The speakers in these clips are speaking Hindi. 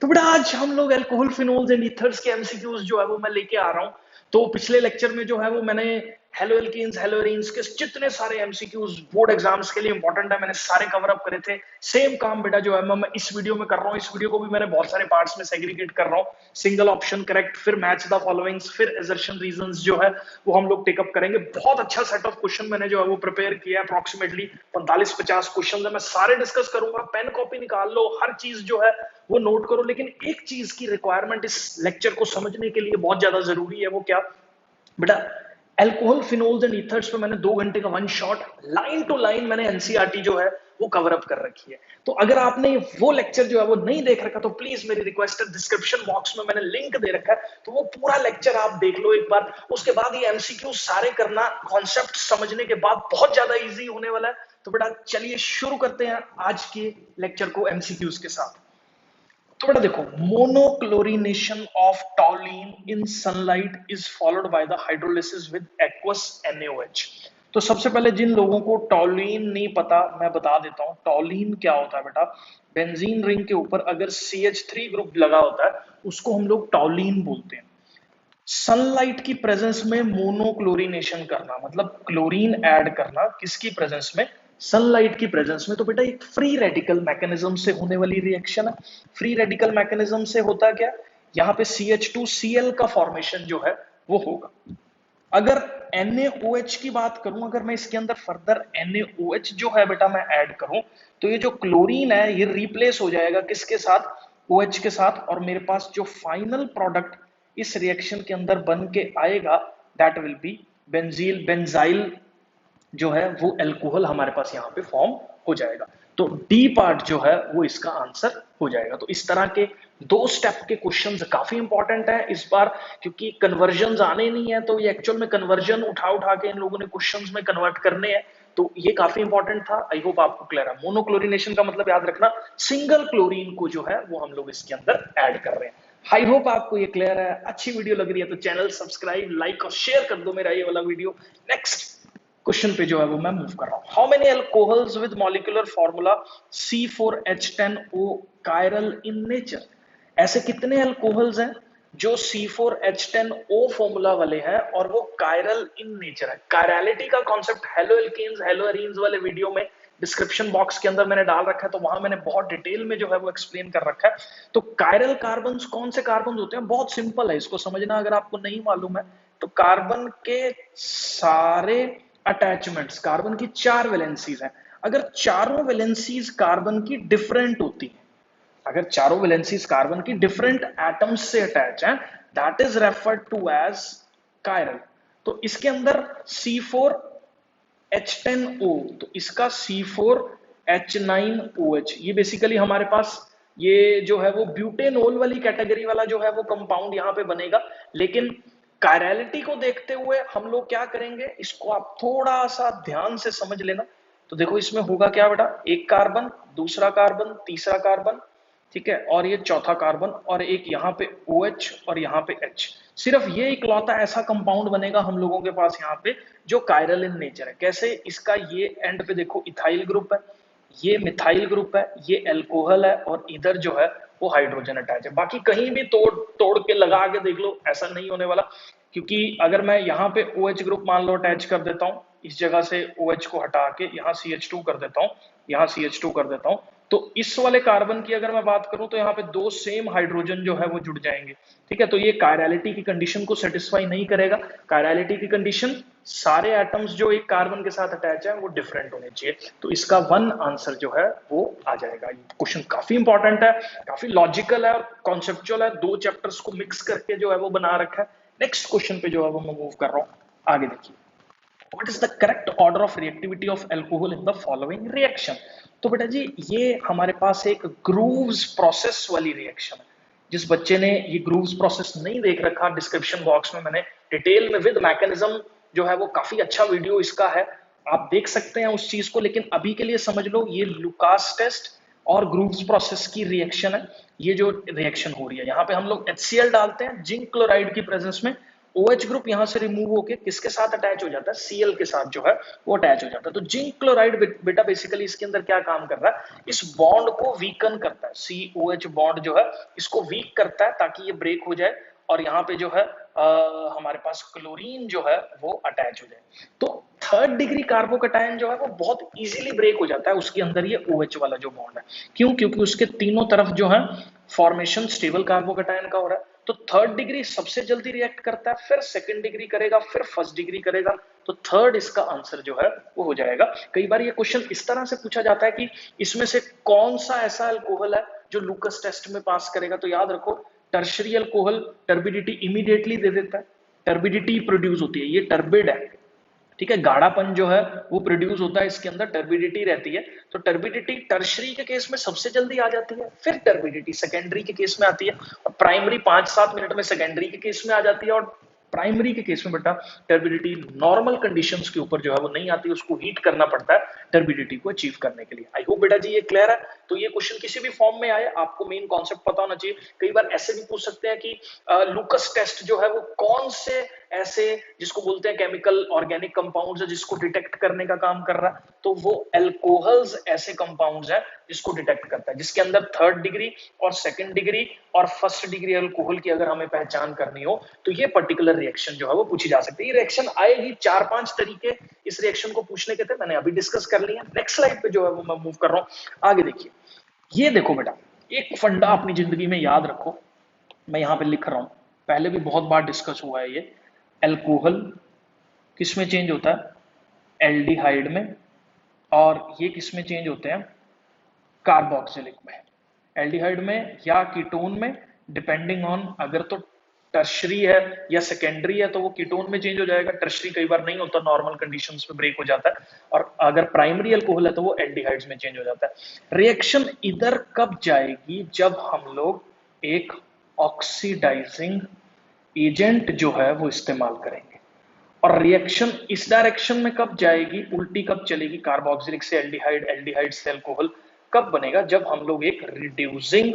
तो बेटा आज हम लोग अल्कोहल फिनोल्स एंड ईथर्स के एमसीक्यूज जो है वो मैं लेके आ रहा हूँ। तो पिछले लेक्चर में जो है वो मैंने हेलो एल्कीन्स हेलो एरीन्स के जितने सारे एमसीक्यूज बोर्ड एग्जाम्स के लिए इंपॉर्टेंट है मैंने सारे कवर अप करे थे। सेम काम बेटा जो है मैं इस वीडियो में कर रहा हूँ। इस वीडियो को भी मैंने बहुत सारे पार्ट्स में सेग्रीगेट कर रहा हूँ। सिंगल ऑप्शन करेक्ट, फिर मैच द फॉलोइंग्स, फिर एजर्शन रीजंस जो है वो हम लोग टेकअप करेंगे। बहुत अच्छा सेट ऑफ क्वेश्चन मैंने जो है वो प्रिपेयर किया है। अप्रोक्सीमेटली 45-50 क्वेश्चन है, मैं सारे डिस्कस करूंगा। पेन कॉपी निकाल लो, हर चीज जो है वो नोट करो। लेकिन एक चीज की रिक्वायरमेंट इस लेक्चर को समझने के लिए बहुत ज्यादा जरूरी है, वो क्या बेटा, अल्कोहल फिनोल्स एंड ईथर्स पे मैंने 2 घंटे का one shot line to line मैंने एनसीईआरटी जो है वो कवर अप कर रखी है। तो अगर आपने वो लेक्चर जो है वो नहीं देख रखा तो प्लीज मेरी रिक्वेस्ट है, डिस्क्रिप्शन बॉक्स में मैंने लिंक दे रखा है, तो वो पूरा लेक्चर आप देख लो एक बार। उसके बाद ये एमसीक्यू सारे करना, कॉन्सेप्ट समझने के बाद बहुत ज्यादा इजी होने वाला है। तो बेटा चलिए शुरू करते हैं आज के लेक्चर को एमसीक्यूज के साथ। तो बेटा देखो, monochlorination of टॉलिन in sunlight is followed by the hydrolysis with aqueous NaOH। तो सबसे पहले जिन लोगों को टॉलिन नहीं पता मैं बता देता हूं। टॉलिन क्या होता है बेटा, बेंजीन रिंग के ऊपर अगर CH3 ग्रुप लगा होता है उसको हम लोग टॉलिन बोलते हैं। सनलाइट की प्रेजेंस में मोनोक्लोरिनेशन करना मतलब क्लोरीन ऐड करना, किसकी प्रेजेंस में, सनलाइट की प्रेजेंस में। तो बेटा एक फ्री रेडिकल मैकेनिज्म से होने वाली रिएक्शन है। फ्री रेडिकल मैकेनिज्म से होता क्या, यहाँ पे CH2Cl का फॉर्मेशन जो है वो होगा। अगर NaOH की बात करूं, अगर मैं इसके अंदर फर्दर NaOH जो है बेटा मैं ऐड करूं, तो ये जो क्लोरीन है ये रिप्लेस हो जाएगा किसके साथ, OH के साथ। और मेरे पास जो फाइनल प्रोडक्ट इस रिएक्शन के अंदर बन के आएगा दैट विल बी बेंजील, बेंजाइल जो है वो अल्कोहल हमारे पास यहाँ पे फॉर्म हो जाएगा। तो डी पार्ट जो है वो इसका आंसर हो जाएगा। तो इस तरह के 2 स्टेप के क्वेश्चंस काफी इंपॉर्टेंट है इस बार, क्योंकि कन्वर्जन आने नहीं है। तो ये एक्चुअल में कन्वर्जन उठा उठा के इन लोगों ने क्वेश्चंस में कन्वर्ट करने हैं। तो ये काफी इंपॉर्टेंट था। आई होप आपको क्लियर है। मोनोक्लोरिनेशन का मतलब याद रखना, सिंगल क्लोरीन को जो है वो हम लोग इसके अंदर ऐड कर रहे हैं। आई होप आपको ये क्लियर है। अच्छी वीडियो लग रही है तो चैनल सब्सक्राइब, लाइक और शेयर कर दो मेरा ये वाला वीडियो। नेक्स्ट क्वेश्चन पे जो है वो मैं मूव कर रहा हूं। How many alcohols with molecular formula C4H10O chiral in nature. ऐसे कितने अल्कोहल्स हैं जो C4H10O फॉर्मूला वाले हैं और वो कायरल इन नेचर है। कायरलिटी का concept haloalkanes haloarenes वाले वीडियो में डिस्क्रिप्शन बॉक्स के अंदर मैंने डाल रखा है, तो वहां मैंने बहुत डिटेल में जो है वो एक्सप्लेन कर रखा है। तो कायरल कार्बन्स कौन से कार्बन होते हैं, बहुत सिंपल है इसको समझना अगर आपको नहीं मालूम है। तो कार्बन के सारे अटैचमेंट्स, कार्बन की 4 वैलेंसीज हैं। अगर चारों वैलेंसीज कार्बन की डिफरेंट होती है, अगर चारों वैलेंसीज कार्बन की डिफरेंट एटम्स से अटैच हैं, that is referred to as chiral. तो इसके अंदर C4H10O, तो इसका C4H9OH, ये बेसिकली हमारे पास ये जो है वो ब्यूटेनोल वाली कैटेगरी वाला जो है वो कंपाउंड यहां पे बनेगा। लेकिन कायरलिटी को देखते हुए हम लोग क्या करेंगे, इसको आप थोड़ा सा ध्यान से समझ लेना। तो देखो इसमें होगा क्या बेटा, एक कार्बन, दूसरा कार्बन, तीसरा कार्बन, ठीक है, और ये चौथा कार्बन, और एक यहाँ पे OH और यहाँ पे H। सिर्फ ये इकलौता ऐसा कंपाउंड बनेगा हम लोगों के पास यहाँ पे जो कायरल इन नेचर है। कैसे, इसका ये एंड पे देखो इथाइल ग्रुप है, ये मिथाइल ग्रुप है, ये अल्कोहल है, और इधर जो है वो हाइड्रोजन अटैच है। बाकी कहीं भी तोड़ तोड़ के लगा के देख लो, ऐसा नहीं होने वाला। क्योंकि अगर मैं यहाँ पे OH ग्रुप मान लो अटैच कर देता हूँ, इस जगह से OH को हटा के यहाँ CH2 कर देता हूँ, यहाँ CH2 कर देता हूँ, तो इस वाले कार्बन की अगर मैं बात करूं तो यहाँ पे 2 सेम हाइड्रोजन जो है वो जुड़ जाएंगे। ठीक है, तो ये कायरलिटी की कंडीशन को सेटिस्फाई नहीं करेगा। कायरलिटी की कंडीशन, सारे एटम्स जो एक कार्बन के साथ अटैच है वो डिफरेंट होने चाहिए। तो इसका 1 आंसर जो है वो आ जाएगा। ये क्वेश्चन काफी इंपॉर्टेंट है, काफी लॉजिकल है और कॉन्सेप्चुअल है। 2 चैप्टर्स को मिक्स करके जो है वो बना रखा है। नेक्स्ट क्वेश्चन पे जो है वो मैं मूव कर रहा हूँ, आगे देखिए। What is the correct order of reactivity of alcohol in the following reaction? तो बेटा जी ये हमारे पास एक ग्रूव्स प्रोसेस वाली रिएक्शन है। जिस बच्चे ने ये ग्रूव्स प्रोसेस नहीं देख रखा, डिस्क्रिप्शन बॉक्स में मैंने डिटेल में विद मैकेनिज्म जो है वो काफी अच्छा वीडियो इसका है, आप देख सकते हैं उस चीज को। लेकिन अभी के लिए समझ लो ये लुकास टेस्ट और ग्रूव्स प्रोसेस की रिएक्शन है। ये जो रिएक्शन हो रही है यहाँ पे हम लोग HCl डालते हैं जिंक क्लोराइड की प्रेजेंस में, OH ग्रुप यहां से रिमूव होके किसके साथ अटैच हो जाता है, Cl के साथ जो है वो अटैच हो जाता है। तो जिंक क्लोराइड बेटा बेसिकली इसके अंदर क्या काम कर रहा है, इस बॉन्ड को वीकन करता है। COH बॉन्ड जो है इसको वीक करता है ताकि ये ब्रेक हो जाए और यहाँ पे जो है हमारे पास क्लोरीन जो है वो अटैच हो जाए। तो थर्ड डिग्री कार्बोकैटायन जो है वो बहुत इजीली ब्रेक हो जाता है, उसके अंदर ये OH वाला जो बॉन्ड है। क्यों? क्योंकि उसके तीनों तरफ जो है फॉर्मेशन स्टेबल कार्बोकैटायन का हो रहा है। तो थर्ड डिग्री सबसे जल्दी रिएक्ट करता है, फिर सेकंड डिग्री करेगा, फिर फर्स्ट डिग्री करेगा। तो थर्ड इसका आंसर जो है वो हो जाएगा। कई बार ये क्वेश्चन इस तरह से पूछा जाता है कि इसमें से कौन सा ऐसा अल्कोहल है जो लूकस टेस्ट में पास करेगा। तो याद रखो, टर्शरी अल्कोहल टर्बिडिटी इमीडिएटली दे देता है, टर्बिडिटी प्रोड्यूस होती है, ये टर्बिड है, ठीक है। गाढ़ापन जो है वो प्रोड्यूस होता है, इसके अंदर टर्बिडिटी रहती है। तो टर्बिडिटी टर्शरी के केस में सबसे जल्दी आ जाती है, फिर टर्बिडिटी सेकेंडरी के केस में आती है, और प्राइमरी 5-7 मिनट में सेकेंडरी के केस में आ जाती है, और प्राइमरी के केस में बेटा टर्बिडिटी नॉर्मल कंडीशंस के ऊपर जो है वो नहीं आती, उसको हीट करना पड़ता है टर्बिडिटी को अचीव करने के लिए। आई होप बेटा जी ये क्लियर है। तो ये क्वेश्चन किसी भी फॉर्म में आए आपको मेन कॉन्सेप्ट पता होना चाहिए। कई बार ऐसे भी पूछ सकते हैं कि लूकस टेस्ट जो है वो कौन से ऐसे जिसको बोलते हैं केमिकल ऑर्गेनिक कंपाउंड्स है जिसको डिटेक्ट करने का काम कर रहा है। तो वो अल्कोहल्स ऐसे कंपाउंड्स है जिसको डिटेक्ट करता है, जिसके अंदर थर्ड डिग्री और सेकंड डिग्री और फर्स्ट डिग्री अल्कोहल की अगर हमें पहचान करनी हो तो ये पर्टिकुलर रिएक्शन जो है वो पूछी जा सकती है। ये रिएक्शन आएगी, 4-5 तरीके इस रिएक्शन को पूछने के थे, मैंने अभी डिस्कस कर लिया। नेक्स्ट स्लाइड पे जो है वो मैं मूव कर रहा हूं। आगे देखिए, ये देखो बेटा, एक फंडा अपनी जिंदगी में याद रखो, मैं यहां पे लिख रहा हूं, पहले भी बहुत बार डिस्कस हुआ है ये। अल्कोहल किस में चेंज होता है, एल्डिहाइड में, और ये किस में चेंज होते हैं, कार्बोक्सिलिक में। एल्डिहाइड में या कीटोन में, डिपेंडिंग ऑन, अगर तो टर्शरी है या सेकेंडरी है तो वो कीटोन में चेंज हो जाएगा, टर्शरी कई बार नहीं होता, नॉर्मल कंडीशंस में ब्रेक हो जाता है, और अगर प्राइमरी अल्कोहल है तो वो एल्डिहाइड्स में चेंज हो जाता है। रिएक्शन इधर कब जाएगी, जब हम लोग एक ऑक्सीडाइजिंग एजेंट जो है वो इस्तेमाल करेंगे। और रिएक्शन इस डायरेक्शन में कब जाएगी, उल्टी कब चलेगी, कार्बोक्सिलिक से एल्डिहाइड, एल्डिहाइड से अल्कोहल, कब बनेगा, जब हम लोग एक रिड्यूसिंग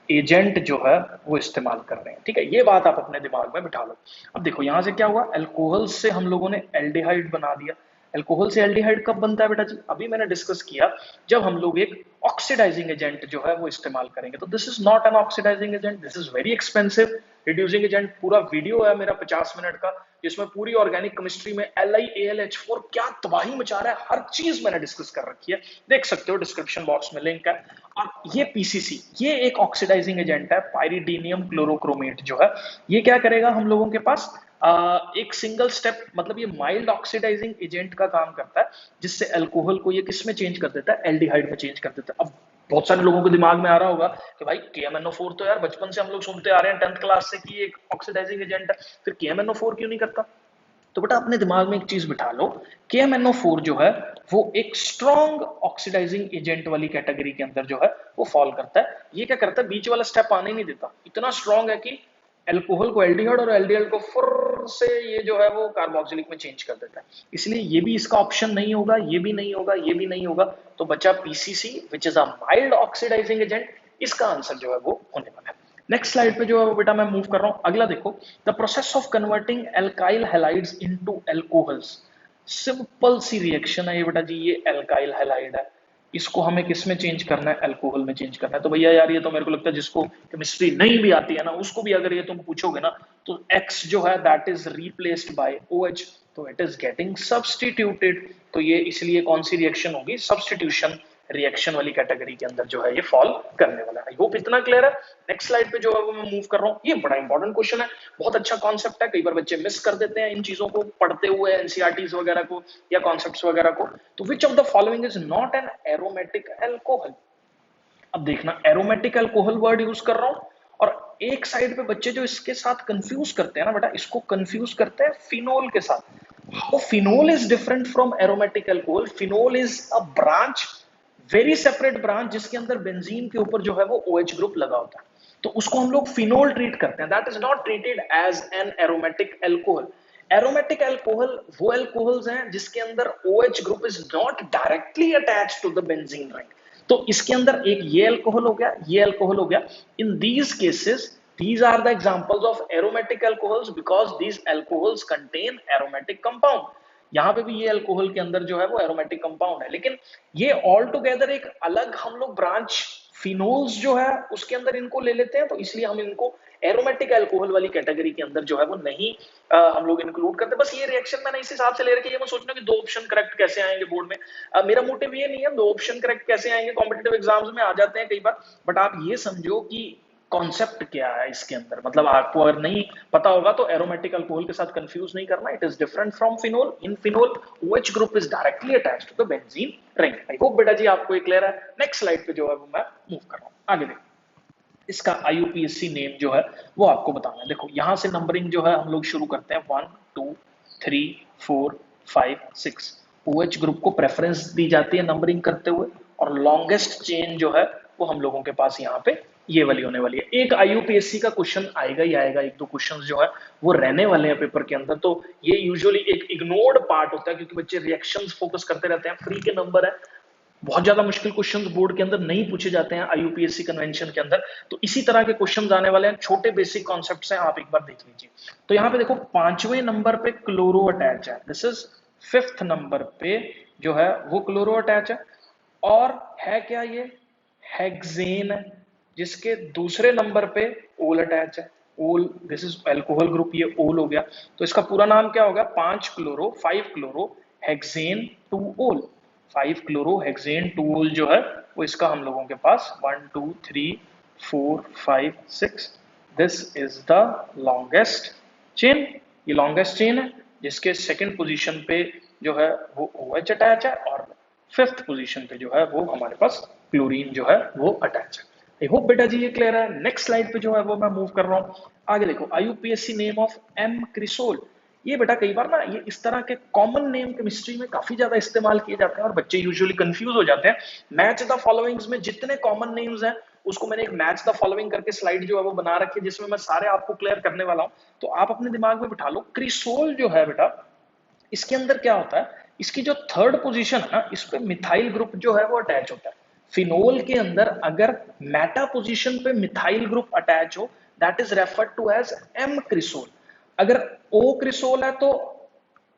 एजेंट जो है वो इस्तेमाल कर रहे हैं। ठीक है, ये बात आप अपने दिमाग में बिठा लो। अब देखो यहां से क्या हुआ, अल्कोहल से हम लोगों ने एल्डिहाइड बना दिया। अल्कोहल से एल्डिहाइड कब बनता है बेटा जी, अभी मैंने डिस्कस किया, जब हम लोग एक ऑक्सीडाइजिंग एजेंट जो है वो इस्तेमाल करेंगे। तो this is not an oxidising agent, this is very expensive reducing agent. पूरा वीडियो है मेरा 50 मिनट का, जिसमें पूरी ऑर्गेनिक केमिस्ट्री में LiAlH4 क्या तबाही मचा रहा है, हर चीज मैंने डिस्कस कर रखी है, देख सकते हो, डिस्क्रिप्शन बॉक्स में लिंक है। और ये PCC, ये एक ऑक्सीडाइजिंग एजेंट है, पाइरिडीनियम क्लोरोक्रोमेट जो है, ये क्या करेगा हम लोगों के पास, एक सिंगल स्टेप, मतलब ये माइल्ड ऑक्सीडाइजिंग एजेंट का काम करता है, जिससे अल्कोहल को ये किस में चेंज कर देता है, एल्डिहाइड में चेंज कर देता है। अब बहुत सारे लोगों के दिमाग में आ रहा होगा कि भाई KMNO4 तो यार बचपन से हम लोग सुनते आ रहे हैं 10th क्लास से कि एक ऑक्सीडाइजिंग एजेंट है, फिर KMNO4 क्यों नहीं करता। तो बेटा अपने दिमाग में एक चीज बिठा लो, KMNO4 जो है वो एक स्ट्रॉन्ग ऑक्सीडाइजिंग एजेंट वाली कैटेगरी के अंदर जो है वो फॉल करता है। ये क्या करता है, बीच वाला स्टेप आने नहीं देता, इतना स्ट्रॉन्ग है कि अल्कोहल को एल्डिहाइड और एल्डिहाइड को फुर से ये जो है वो कार्बोक्सिलिक में चेंज कर देता है। इसलिए ये भी इसका ऑप्शन नहीं होगा, ये भी नहीं होगा, ये भी नहीं होगा। तो बचा PCC which is a mild oxidising agent, इसका आंसर जो है वो होने वाला है। नेक्स्ट स्लाइड पे जो है वो बेटा मैं मूव कर रहा हूं, अगला देखो, the process of converting alkyl halides into alcohols. Simple सी रिएक्शन है ये बेटा जी, ये एल्काइल हैलाइड है, इसको हमें किस में चेंज करना है, अल्कोहल में चेंज करना है। तो भैया यार ये तो मेरे को लगता है जिसको केमिस्ट्री नहीं भी आती है ना, उसको भी अगर ये तुम पूछोगे ना, तो X जो है that is replaced by OH, तो इट इज गेटिंग सब्स्टिट्यूटेड। तो ये इसलिए कौन सी रिएक्शन होगी, सब्स्टिट्यूशन रिएक्शन वाली कैटेगरी के अंदर जो है ये फॉल करने वाला है। आई होप इतना क्लियर है। नेक्स्ट स्लाइड पे जो है वो मैं मूव कर रहा हूँ, ये बड़ा इंपॉर्टेंट क्वेश्चन है, बहुत अच्छा कॉन्सेप्ट है, कई बार बच्चे मिस कर देते हैं इन चीजों को पढ़ते हुए, एनसीईआरटीज वगैरह को या कॉन्सेप्ट्स वगैरह को। तो विच of the following is not N aromatic alcohol. अब देखना, एरोमेटिक अल्कोहल वर्ड यूज कर रहा हूं, और एक साइड पे बच्चे जो इसके साथ कंफ्यूज करते हैं ना बेटा, इसको कंफ्यूज करते हैं फिनोल के साथ। How phenol is different from aromatic alcohol, phenol is a branch, very separate branch, जिसके अंदर बेंजीन के ऊपर जो है वो OH ग्रुप लगा होता है, तो उसको हम लोग फिनोल ट्रीट करते हैं, that is not treated as an aromatic alcohol. Aromatic alcohol वो अल्कोहल्स हैं जिसके अंदर OH group is not directly attached to the benzene ring. तो इसके अंदर एक ये अल्कोहल हो गया, ये अल्कोहल हो गया। In these cases These are the examples of aromatic alcohols because these alcohols contain aromatic compound. यहां पे भी ये अल्कोहल के अंदर जो है वो एरोमेटिक कंपाउंड है, लेकिन ये ऑल टुगेदर एक अलग हम लोग ब्रांच फिनोल्स जो है उसके अंदर इनको ले लेते हैं, तो इसलिए हम इनको एरोमेटिक अल्कोहल वाली कैटेगरी के अंदर जो है वो नहीं हम लोग इंक्लूड करते। बस ये रिएक्शन मैंने इस हिसाब से ले रखी है, ये मैं सोचना कि दो ऑप्शन करेक्ट कैसे आएंगे बोर्ड में। मेरा मोटिव ये नहीं है दो ऑप्शन करेक्ट कैसे आएंगे, कॉम्पिटिटिव एग्जाम्स में आ जाते हैं कई बार, बट आप ये समझो कि कॉन्सेप्ट क्या है इसके अंदर। मतलब आपको अगर नहीं पता होगा तो एरोमेटिक अल्कोहल के साथ कंफ्यूज नहीं करना, it is different from phenol. In phenol OH group is directly attached to the benzene ring. I hope बेटा जी आपको ये क्लियर है। नेक्स्ट स्लाइड पे जो है वो मैं मूव कर रहा हूं, आगे देखो। इसका IUPAC नेम जो है वो आपको बताना है। देखो यहां से नंबरिंग जो है हम लोग शुरू करते हैं 1 2 3 4 5 6। OH ग्रुप को प्रेफरेंस दी जाती है नंबरिंग करते हुए, और लॉन्गेस्ट चेन जो है वो हम लोगों के पास यहाँ पे ये वाली होने वाली है। एक IUPAC का क्वेश्चन आएगा ही आएगा, एक दो क्वेश्चंस जो है वो रहने वाले हैं पेपर के अंदर, तो ये यूजुअली एक इग्नोर्ड पार्ट होता है क्योंकि बच्चे रिएक्शंस फोकस करते रहते हैं। फ्री के नंबर है, बहुत ज्यादा मुश्किल क्वेश्चंस बोर्ड के अंदर नहीं पूछे जाते हैं IUPAC कन्वेंशन के अंदर, तो इसी तरह के क्वेश्चंस आने वाले हैं। छोटे बेसिक कॉन्सेप्ट्स हैं, आप एक बार देख लीजिए। तो यहाँ पे देखो 5वें नंबर पे क्लोरो अटैच है, दिस इज 5th नंबर पे जो है वो क्लोरो अटैच है, और है क्या ये हेक्सेन है, जिसके दूसरे नंबर पे ओल अटैच है। ओल, दिस इज अल्कोहल ग्रुप, ये ओल हो गया, तो इसका पूरा नाम क्या होगा 5 क्लोरो 5 क्लोरो हेक्सेन 2 ओल। 5 क्लोरो हेक्सेन 2 ओल जो है वो इसका हम लोगों के पास 1 2 3 4 5 6, this is the longest chain. ये लॉन्गेस्ट चेन है जिसके सेकंड पोजीशन पे जो है वो OH अटैच है, और 5th पोजीशन पे जो है वो हमारे पास क्लोरीन जो है वो अटैच है। आई होप बेटा जी ये क्लियर है। नेक्स्ट स्लाइड पे जो है वो मैं मूव कर रहा हूँ, आगे देखो। IUPAC name of M cresol. ये बेटा कई बार ना ये इस तरह के कॉमन नेम केमिस्ट्री में काफी ज्यादा इस्तेमाल किए जाते हैं और बच्चे यूजुअली कंफ्यूज हो जाते हैं। मैच द फॉलोइंग्स में जितने कॉमन नेम्स हैं उसको मैंने एक मैच द फॉलोइंग करके स्लाइड जो है वो बना रखी है, जिसमें मैं सारे आपको क्लियर करने वाला हूं, तो आप अपने दिमाग में बिठा लो। क्रिसोल जो है बेटा इसके अंदर क्या होता है, इसकी जो थर्ड पोजीशन है ना इस पे मिथाइल ग्रुप जो है वो अटैच होता है। फिनोल के अंदर अगर मेटा पोजीशन पे मिथाइल ग्रुप अटैच हो, that is referred to as M cresol. अगर O क्रिसोल है तो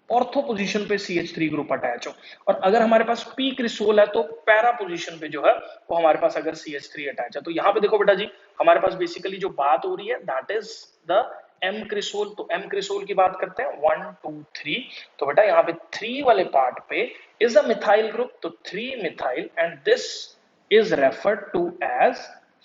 ऑर्थो पोजीशन पे CH3 ग्रुप अटैच हो, और अगर हमारे पास P क्रिसोल है तो पैरा पोजीशन पे जो है वो हमारे पास अगर CH3 अटैच है। तो यहाँ पे देखो बेटा जी हमारे पास बेसिकली जो बात हो रही है that is the M cresol. तो M क्रिसोल की बात करते हैं 1 2 3, तो बेटा यहाँ पे 3 वाले पार्ट पे इज अ मिथाइल ग्रुप, तो 3 methyl and this is referred to as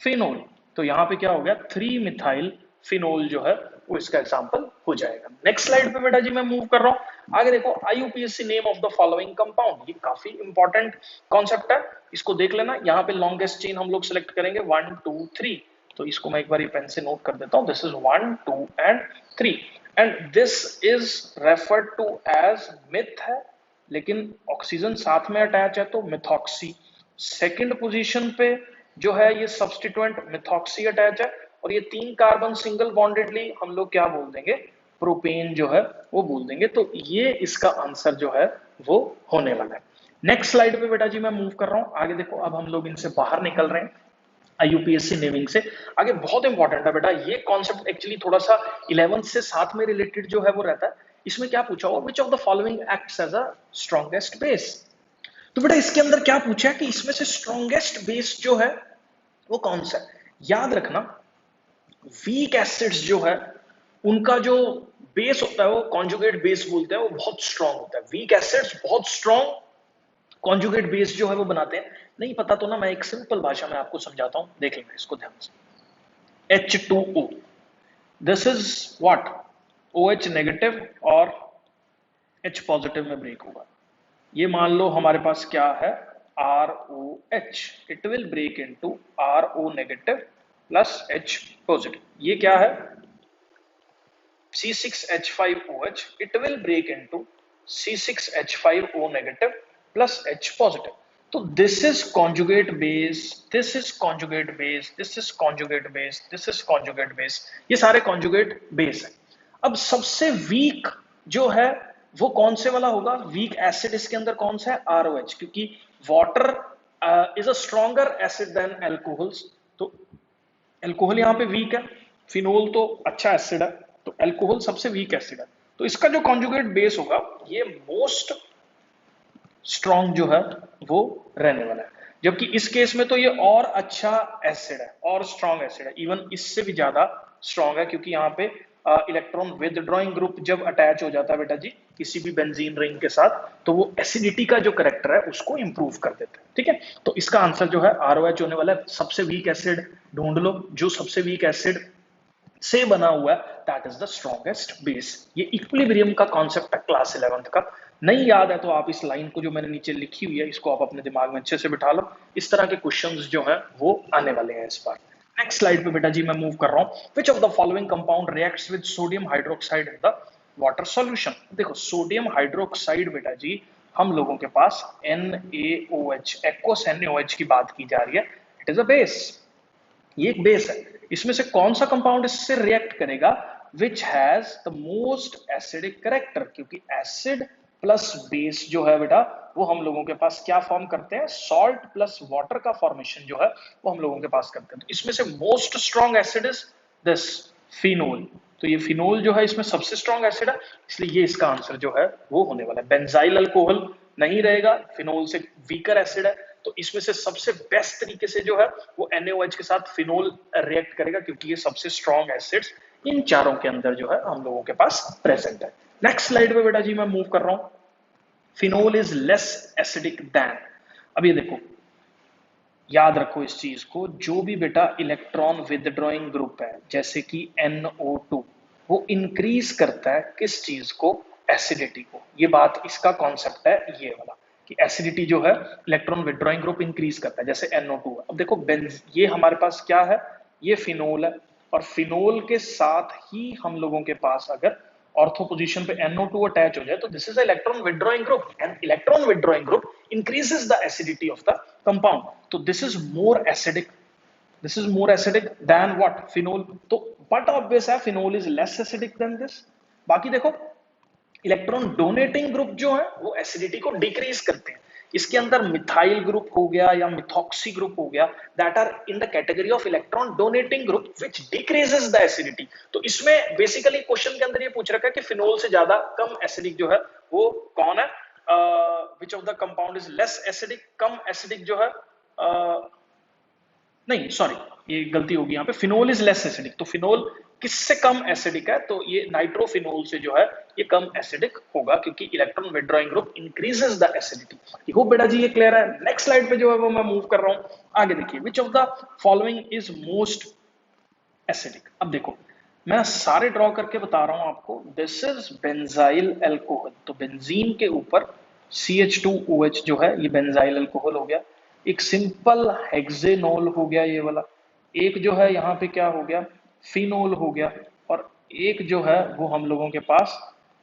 phenol. तो यहाँ पे क्या हो गया 3 मिथाइल फिनोल जो है वो इसका एग्जांपल हो जाएगा। नेक्स्ट स्लाइड पे बेटा जी मैं मूव कर रहा हूं, आगे देखो। IUPAC name of the following compound, ये काफी इंपॉर्टेंट कॉन्सेप्ट है, इसको देख लेना। यहाँ पे लॉन्गेस्ट चेन हम लोग सिलेक्ट करेंगे 1 2 3, तो इसको मैं एक बार पेन से नोट कर देता हूं। This is 1 2 and 3 and this is referred to as मिथ है, लेकिन ऑक्सीजन साथ में अटैच है तो मिथॉक्सी। सेकंड पोजीशन पे जो है ये सब्स्टिट्यूएंट मिथॉक्सी अटैच है, और ये 3 कार्बन सिंगल बॉन्डेडली हम लोग क्या बोल देंगे प्रोपेन जो है वो बोल देंगे। तो ये इसका आंसर जो है वो होने वाला है। नेक्स्ट स्लाइड पे बेटा जी मैं मूव कर रहा हूं, आगे देखो। अब हम लोग इनसे बाहर निकल रहे हैं IUPAC नेमिंग से आगे। बहुत इंपॉर्टेंट है बेटा ये कॉन्सेप्ट, एक्चुअली थोड़ा सा 11th से साथ में रिलेटेड जो है वो रहता है। इसमें क्या पूछा हुआ, which of the following acts as a strongest base. तो बेटा इसके अंदर क्या पूछा है कि इसमें से स्ट्रॉन्गेस्ट बेस जो है वो कौन सा है। याद रखना वीक एसिड्स जो है उनका जो बेस होता है वो कॉन्जुगेट बेस बोलते हैं, वो बहुत स्ट्रांग होता है। वीक एसिड्स बहुत स्ट्रांग कॉन्जुगेट बेस जो है वो बनाते हैं। नहीं पता तो ना मैं एक सिंपल भाषा में आपको समझाता हूं, देख लेंगे इसको ध्यान से। H2O, this is what OH negative और H पॉजिटिव में ब्रेक होगा। ये मान लो हमारे पास क्या है ROH, it will break into RO negative plus H positive. ये क्या है C6H5OH, it will break into C6H5O negative plus H positive. तो this is conjugate base, this is conjugate base, this is conjugate base, this is conjugate base, ये सारे कॉन्जुगेट बेस है। अब सबसे वीक जो है वो कौन से वाला होगा, वीक एसिड इसके अंदर कौन सा है ROH, क्योंकि water is a stronger acid than alcohols, तो एल्कोहल यहां पे वीक है। फिनोल तो अच्छा एसिड है, तो अल्कोहल सबसे वीक एसिड है, तो इसका जो कॉन्जुगेट बेस होगा ये मोस्ट स्ट्रॉन्ग जो है वो रहने वाला है। जबकि इस केस में तो ये और अच्छा एसिड है, और स्ट्रॉन्ग एसिड है, इवन इससे भी ज्यादा स्ट्रॉन्ग है, क्योंकि यहाँ पे इलेक्ट्रॉन विदड्रॉइंग ग्रुप जब अटैच हो जाता है बेटा जी किसी भी बेंजीन रिंग के साथ, तो वो एसिडिटी का जो करेक्टर है उसको इंप्रूव कर देता है। ठीक है, तो इसका आंसर जो है ROH होने वाला है। सबसे वीक एसिड ढूंढ लो, जो सबसे वीक एसिड से बना हुआ है that is the strongest base. ये इक्विलिब्रियम का कॉन्सेप्ट है क्लास 11th का। नहीं याद है तो आप इस लाइन को जो मैंने नीचे लिखी हुई है इसको आप अपने दिमाग में अच्छे से बिठा लो। इस तरह के क्वेश्चंस जो है वो आने वाले हैं इस बार। नेक्स्ट स्लाइड पे बेटा जी मैं मूव कर रहा हूं। विच of the following compound reacts with sodium hydroxide in the water solution. देखो सोडियम हाइड्रोक्साइड बेटा जी हम लोगों के पास NaOH एक्वस NaOH की बात की जा रही है। इट इज अ बेस, ये एक बेस है। इसमें से कौन सा कंपाउंड इससे रिएक्ट करेगा which has the most acidic character, क्योंकि एसिड प्लस बेस जो है बेटा वो हम लोगों के पास क्या फॉर्म करते हैं, सॉल्ट प्लस वाटर का फॉर्मेशन जो है वो हम लोगों के पास करते हैं। तो इसमें से most strong acid is this phenol. तो ये फिनोल जो है इसमें सबसे स्ट्रॉन्ग एसिड है, इसलिए ये इसका आंसर जो है वो होने वाला है। बेंजाइल अल्कोहल नहीं रहेगा, फिनोल से वीकर एसिड है, तो इसमें से सबसे बेस्ट तरीके से जो है वो NaOH के साथ फिनोल रिएक्ट करेगा, क्योंकि ये सबसे स्ट्रॉन्ग एसिड्स इन चारों के अंदर जो है हम लोगों के पास प्रेजेंट है। नेक्स्ट स्लाइड पे बेटा जी मैं मूव कर रहा हूं। Phenol is less acidic than. अब ये देखो, याद रखो इस चीज को, जो भी बेटा इलेक्ट्रॉन विदड्रॉइंग ग्रुप है जैसे कि NO2 वो इंक्रीज करता है किस चीज को, एसिडिटी को। ये बात इसका कॉन्सेप्ट है ये वाला कि एसिडिटी जो है इलेक्ट्रॉन विदड्रॉइंग ग्रुप इंक्रीज करता है, जैसे NO2 है। अब देखो ये हमारे पास क्या है, ये फिनोल है, और फिनोल के साथ ही हम लोगों के पास अगर ऑर्थो पोजीशन पे NO2 अटैच हो जाए तो this is electron withdrawing group, and electron withdrawing group increases the acidity of the compound. So this is more acidic. This is more acidic than what? Phenol. तो but obvious है phenol is less acidic than this. बाकी देखो इलेक्ट्रॉन डोनेटिंग ग्रुप जो है वो एसिडिटी को डिक्रीज करते हैं। इसके अंदर मिथाइल ग्रुप हो गया या मिथॉक्सी ग्रुप हो गया, that are in the category of electron donating group which decreases the acidity. तो इसमें बेसिकली क्वेश्चन के अंदर ये पूछ रखा है कि फिनोल से ज्यादा कम एसिडिक जो है वो कौन है, विच of the compound is less acidic, come acidic जो है नहीं सॉरी ये गलती होगी यहाँ पे, फिनोल इज लेस एसिडिक। तो फिनोल किससे कम एसिडिक है, तो ये नाइट्रोफिनोल से जो है ये कम एसिडिक होगा, क्योंकि electron withdrawing group increases the acidity. I hope बेटा जी ये क्लियर है। नेक्स्ट स्लाइड पे जो है वो मैं मूव कर रहा हूँ। आगे देखिए, विच of the following is most acidic. अब देखो मैं सारे ड्रॉ करके बता रहा हूं आपको। दिस इज बेंजाइल अल्कोहल, तो बेंजीन के ऊपर CH2OH जो है ये बेंजाइल अल्कोहल हो गया। एक सिंपल हेक्सेनोल हो गया ये वाला, एक जो है यहाँ पे क्या हो गया, फिनोल हो गया, और एक जो है वो हम लोगों के पास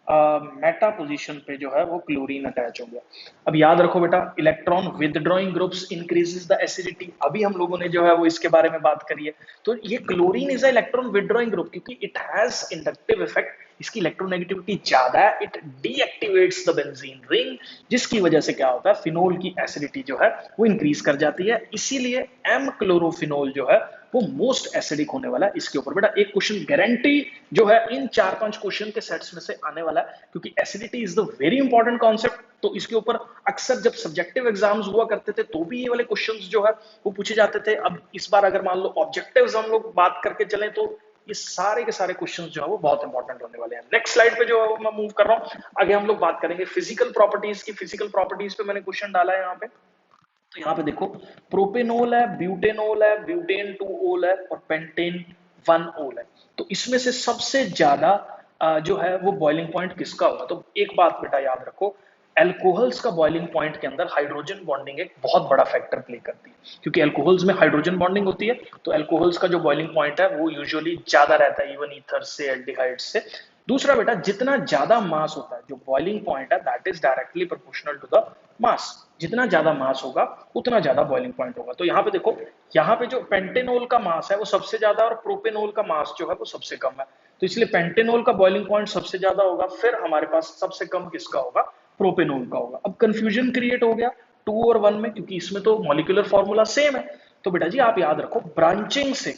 मेटा पोजीशन पे जो है वो क्लोरीन अटैच हो गया। अब याद रखो बेटा, electron withdrawing groups increases the acidity, अभी हम लोगों ने जो है वो इसके बारे में बात करी है। तो ये chlorine is a electron withdrawing group, क्योंकि इट हैज इंडक्टिव इफेक्ट, इसकी इलेक्ट्रोनेगेटिविटी ज्यादा है, इट डीएक्टिवेट्स द बेंजीन रिंग, जिसकी वजह से क्या होता है, फिनोल की एसिडिटी जो है वो इंक्रीज कर जाती है। इसीलिए M क्लोरोफिनोल जो है वो मोस्ट एसिडिक होने वाला है इसके ऊपर। बेटा एक क्वेश्चन गारंटी जो है इन 4-5 क्वेश्चन के सेट्स में से आने वाला है, क्योंकि acidity is the very important concept. तो इसके ऊपर अक्सर जब सब्जेक्टिव एग्जाम्स हुआ करते थे तो भी ये वाले क्वेश्चंस जो है वो पूछे जाते थे। अब इस बार अगर मान लो ऑब्जेक्टिव्स हम लोग बात करके चलें तो ये सारे के सारे क्वेश्चंस जो है वो बहुत इंपॉर्टेंट होने वाले हैं। नेक्स्ट स्लाइड पे जो है वो मैं मूव कर रहा हूँ। आगे हम लोग बात करेंगे फिजिकल प्रॉपर्टीज की। फिजिकल प्रॉपर्टीज पे मैंने क्वेश्चन डाला है यहाँ पे, तो यहाँ पे देखो प्रोपेनोल है, ब्यूटेनोल है, ब्यूटेन 2 ओल है, और पेंटेन 1 ओल है। तो इसमें से सबसे ज्यादा जो है वो बॉइलिंग पॉइंट किसका होगा। तो एक बात बेटा याद रखो, एल्कोहल्स का बॉइलिंग पॉइंट के अंदर हाइड्रोजन बॉन्डिंग एक बहुत बड़ा फैक्टर प्ले करती है, क्योंकि एल्कोहल्स में हाइड्रोजन बॉन्डिंग होती है, तो एल्कोहल्स का जो बॉइलिंग पॉइंट है वो यूजुअली ज्यादा रहता है इवन ईथर से, एल्डिहाइड से। दूसरा बेटा, जितना ज्यादा मास होता है, जो बॉइलिंग पॉइंट है that is directly proportional to the mass. जितना ज्यादा मास होगा उतना ज्यादा बॉइलिंग पॉइंट होगा। तो यहाँ पे देखो, यहाँ पे जो पेंटेनोल का मास है वो सबसे ज्यादा और प्रोपेनोल का मास जो है वो सबसे कम है, तो इसलिए पेंटेनोल का बॉइलिंग पॉइंट सबसे ज्यादा होगा, फिर हमारे पास सबसे कम किसका होगा, प्रोपेनोल का होगा। अब कंफ्यूजन क्रिएट हो गया 2 और 1 में, क्योंकि इसमें तो मॉलिक्यूलर फॉर्मूला सेम है। तो बेटा जी आप याद रखो, ब्रांचिंग से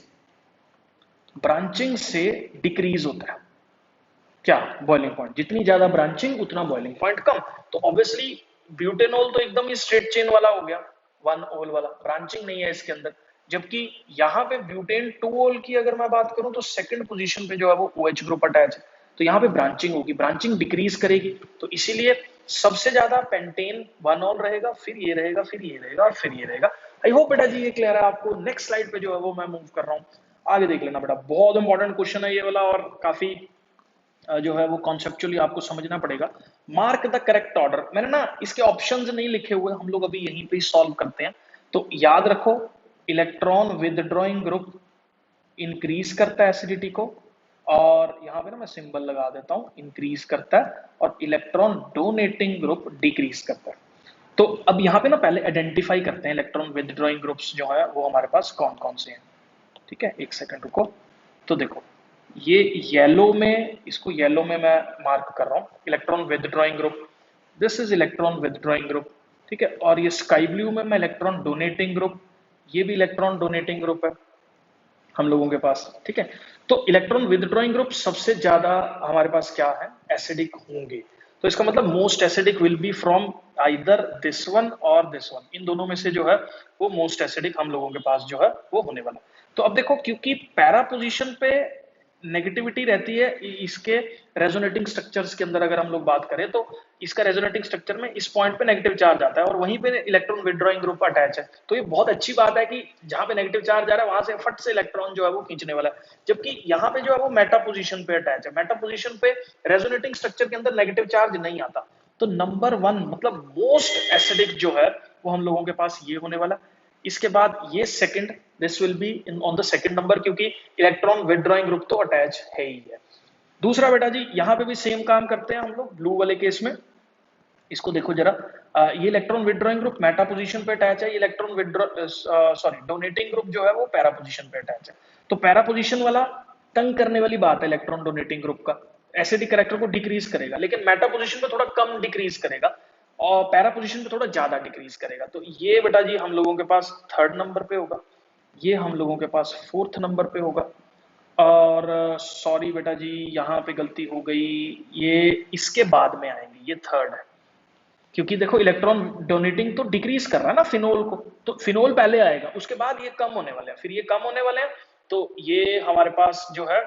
ब्रांचिंग से डिक्रीज होता है क्या, बॉइलिंग पॉइंट। जितनी ज्यादा ब्रांचिंग उतना बॉइलिंग पॉइंट कम। तो ऑब्वियसली ब्यूटेनॉल तो एकदम ही स्ट्रेट चेन वाला हो गया, वन ओल वाला, ब्रांचिंग नहीं है इसके अंदर। जबकि यहाँ पे ब्यूटेन टू ओल की अगर मैं बात करूं तो सेकंड पोजीशन पे जो है वो OH ग्रुप अटैच है, तो यहाँ पे ब्रांचिंग होगी, ब्रांचिंग डिक्रीज करेगी। तो इसीलिए सबसे ज्यादा पेंटेन वन ओल रहेगा, फिर ये रहेगा, फिर ये रहेगा और फिर ये रहेगा। आई होप बेटा जी ये क्लियर है आपको। नेक्स्ट स्लाइड पे जो है वो मैं मूव कर रहा हूँ, आगे देख लेना बेटा। बहुत इंपॉर्टेंट क्वेश्चन है ये वाला और काफी जो है वो कॉन्सेप्चुअली आपको समझना पड़ेगा। मार्क द करेक्ट ऑर्डर, मैंने ना इसके ऑप्शंस नहीं लिखे हुए, हम लोग अभी यहीं पे सॉल्व करते हैं। तो याद रखो, इलेक्ट्रॉन विदड्रॉइंग ग्रुप इंक्रीज करता है एसिडिटी को, और यहां पे ना मैं सिंबल लगा देता हूं, इंक्रीज करता है, और इलेक्ट्रॉन डोनेटिंग ग्रुप डिक्रीज करता है। तो अब यहाँ पे ना पहले आइडेंटिफाई करते हैं इलेक्ट्रॉन विदड्रॉइंग ग्रुप्स जो है वो हमारे पास कौन कौन से हैं। ठीक है, एक सेकंड रुको। तो देखो, ये येलो में, इसको येलो में मैं मार्क कर रहा हूँ, electron withdrawing group, this is electron withdrawing group. ठीक है, और ये स्काई ब्लू में मैं इलेक्ट्रॉन डोनेटिंग ग्रुप, ये भी इलेक्ट्रॉन डोनेटिंग ग्रुप है हम लोगों के पास। ठीक है, तो इलेक्ट्रॉन विदड्रॉइंग ग्रुप सबसे ज्यादा हमारे पास क्या है, एसिडिक होंगे। तो इसका मतलब most acidic will be from either this one और दिस वन, इन दोनों में से जो है वो मोस्ट एसिडिक हम लोगों के पास जो है वो होने वाला। तो अब देखो, क्योंकि पैरा पोजीशन पे नेगेटिविटी रहती है इसके रेजोनेटिंग स्ट्रक्चर्स के अंदर, अगर हम लोग बात करें तो इसका रेजोनेटिंग स्ट्रक्चर में इस पॉइंट पे नेगेटिव चार्ज आता है और वहीं पे इलेक्ट्रॉन विदड्रॉइंग ग्रुप अटैच है। तो ये बहुत अच्छी बात है कि जहां पे नेगेटिव चार्ज आ रहा है वहां से फट से इलेक्ट्रॉन जो है वो खींचने वाला है। जबकि यहाँ पे जो है वो मेटा पोजीशन पे अटैच है, मेटा पोजीशन पे रेजोनेटिंग स्ट्रक्चर के अंदर नेगेटिव चार्ज नहीं आता। तो नंबर वन मतलब मोस्ट एसिडिक जो है वो हम लोगों के पास ये होने वाला। इसके बाद ये second, this will be in on the second number, क्योंकि इलेक्ट्रॉन विदड्रॉइंग ग्रुप तो अटैच है ही है। दूसरा बेटा जी, यहां पे भी सेम काम करते हैं हम लोग ब्लू वाले केस में। इसको देखो जरा, ये electron withdrawing group Meta position पे अटैच है, electron withdraw sorry donating group जो है वो पैरा पोजीशन पे अटैच है। तो पैरा पोजीशन वाला तंग करने वाली बात है इलेक्ट्रॉन डोनेटिंग ग्रुप का, एसिडिक कैरेक्टर को डिक्रीज करेगा, लेकिन मेटा पोजीशन पे थोड़ा कम डिक्रीज करेगा और पैरा पोजीशन पे थोड़ा ज्यादा डिक्रीज करेगा। तो ये बेटा जी हम लोगों के पास थर्ड नंबर पे होगा, ये हम लोगों के पास फोर्थ नंबर पे होगा, और सॉरी बेटा जी यहाँ पे गलती हो गई, ये इसके बाद में आएंगे, ये थर्ड है। क्योंकि देखो इलेक्ट्रॉन डोनेटिंग तो डिक्रीज कर रहा है ना फिनोल को, तो फिनोल पहले आएगा, उसके बाद ये कम होने वाले हैं, फिर ये कम होने वाले हैं। तो ये हमारे पास जो है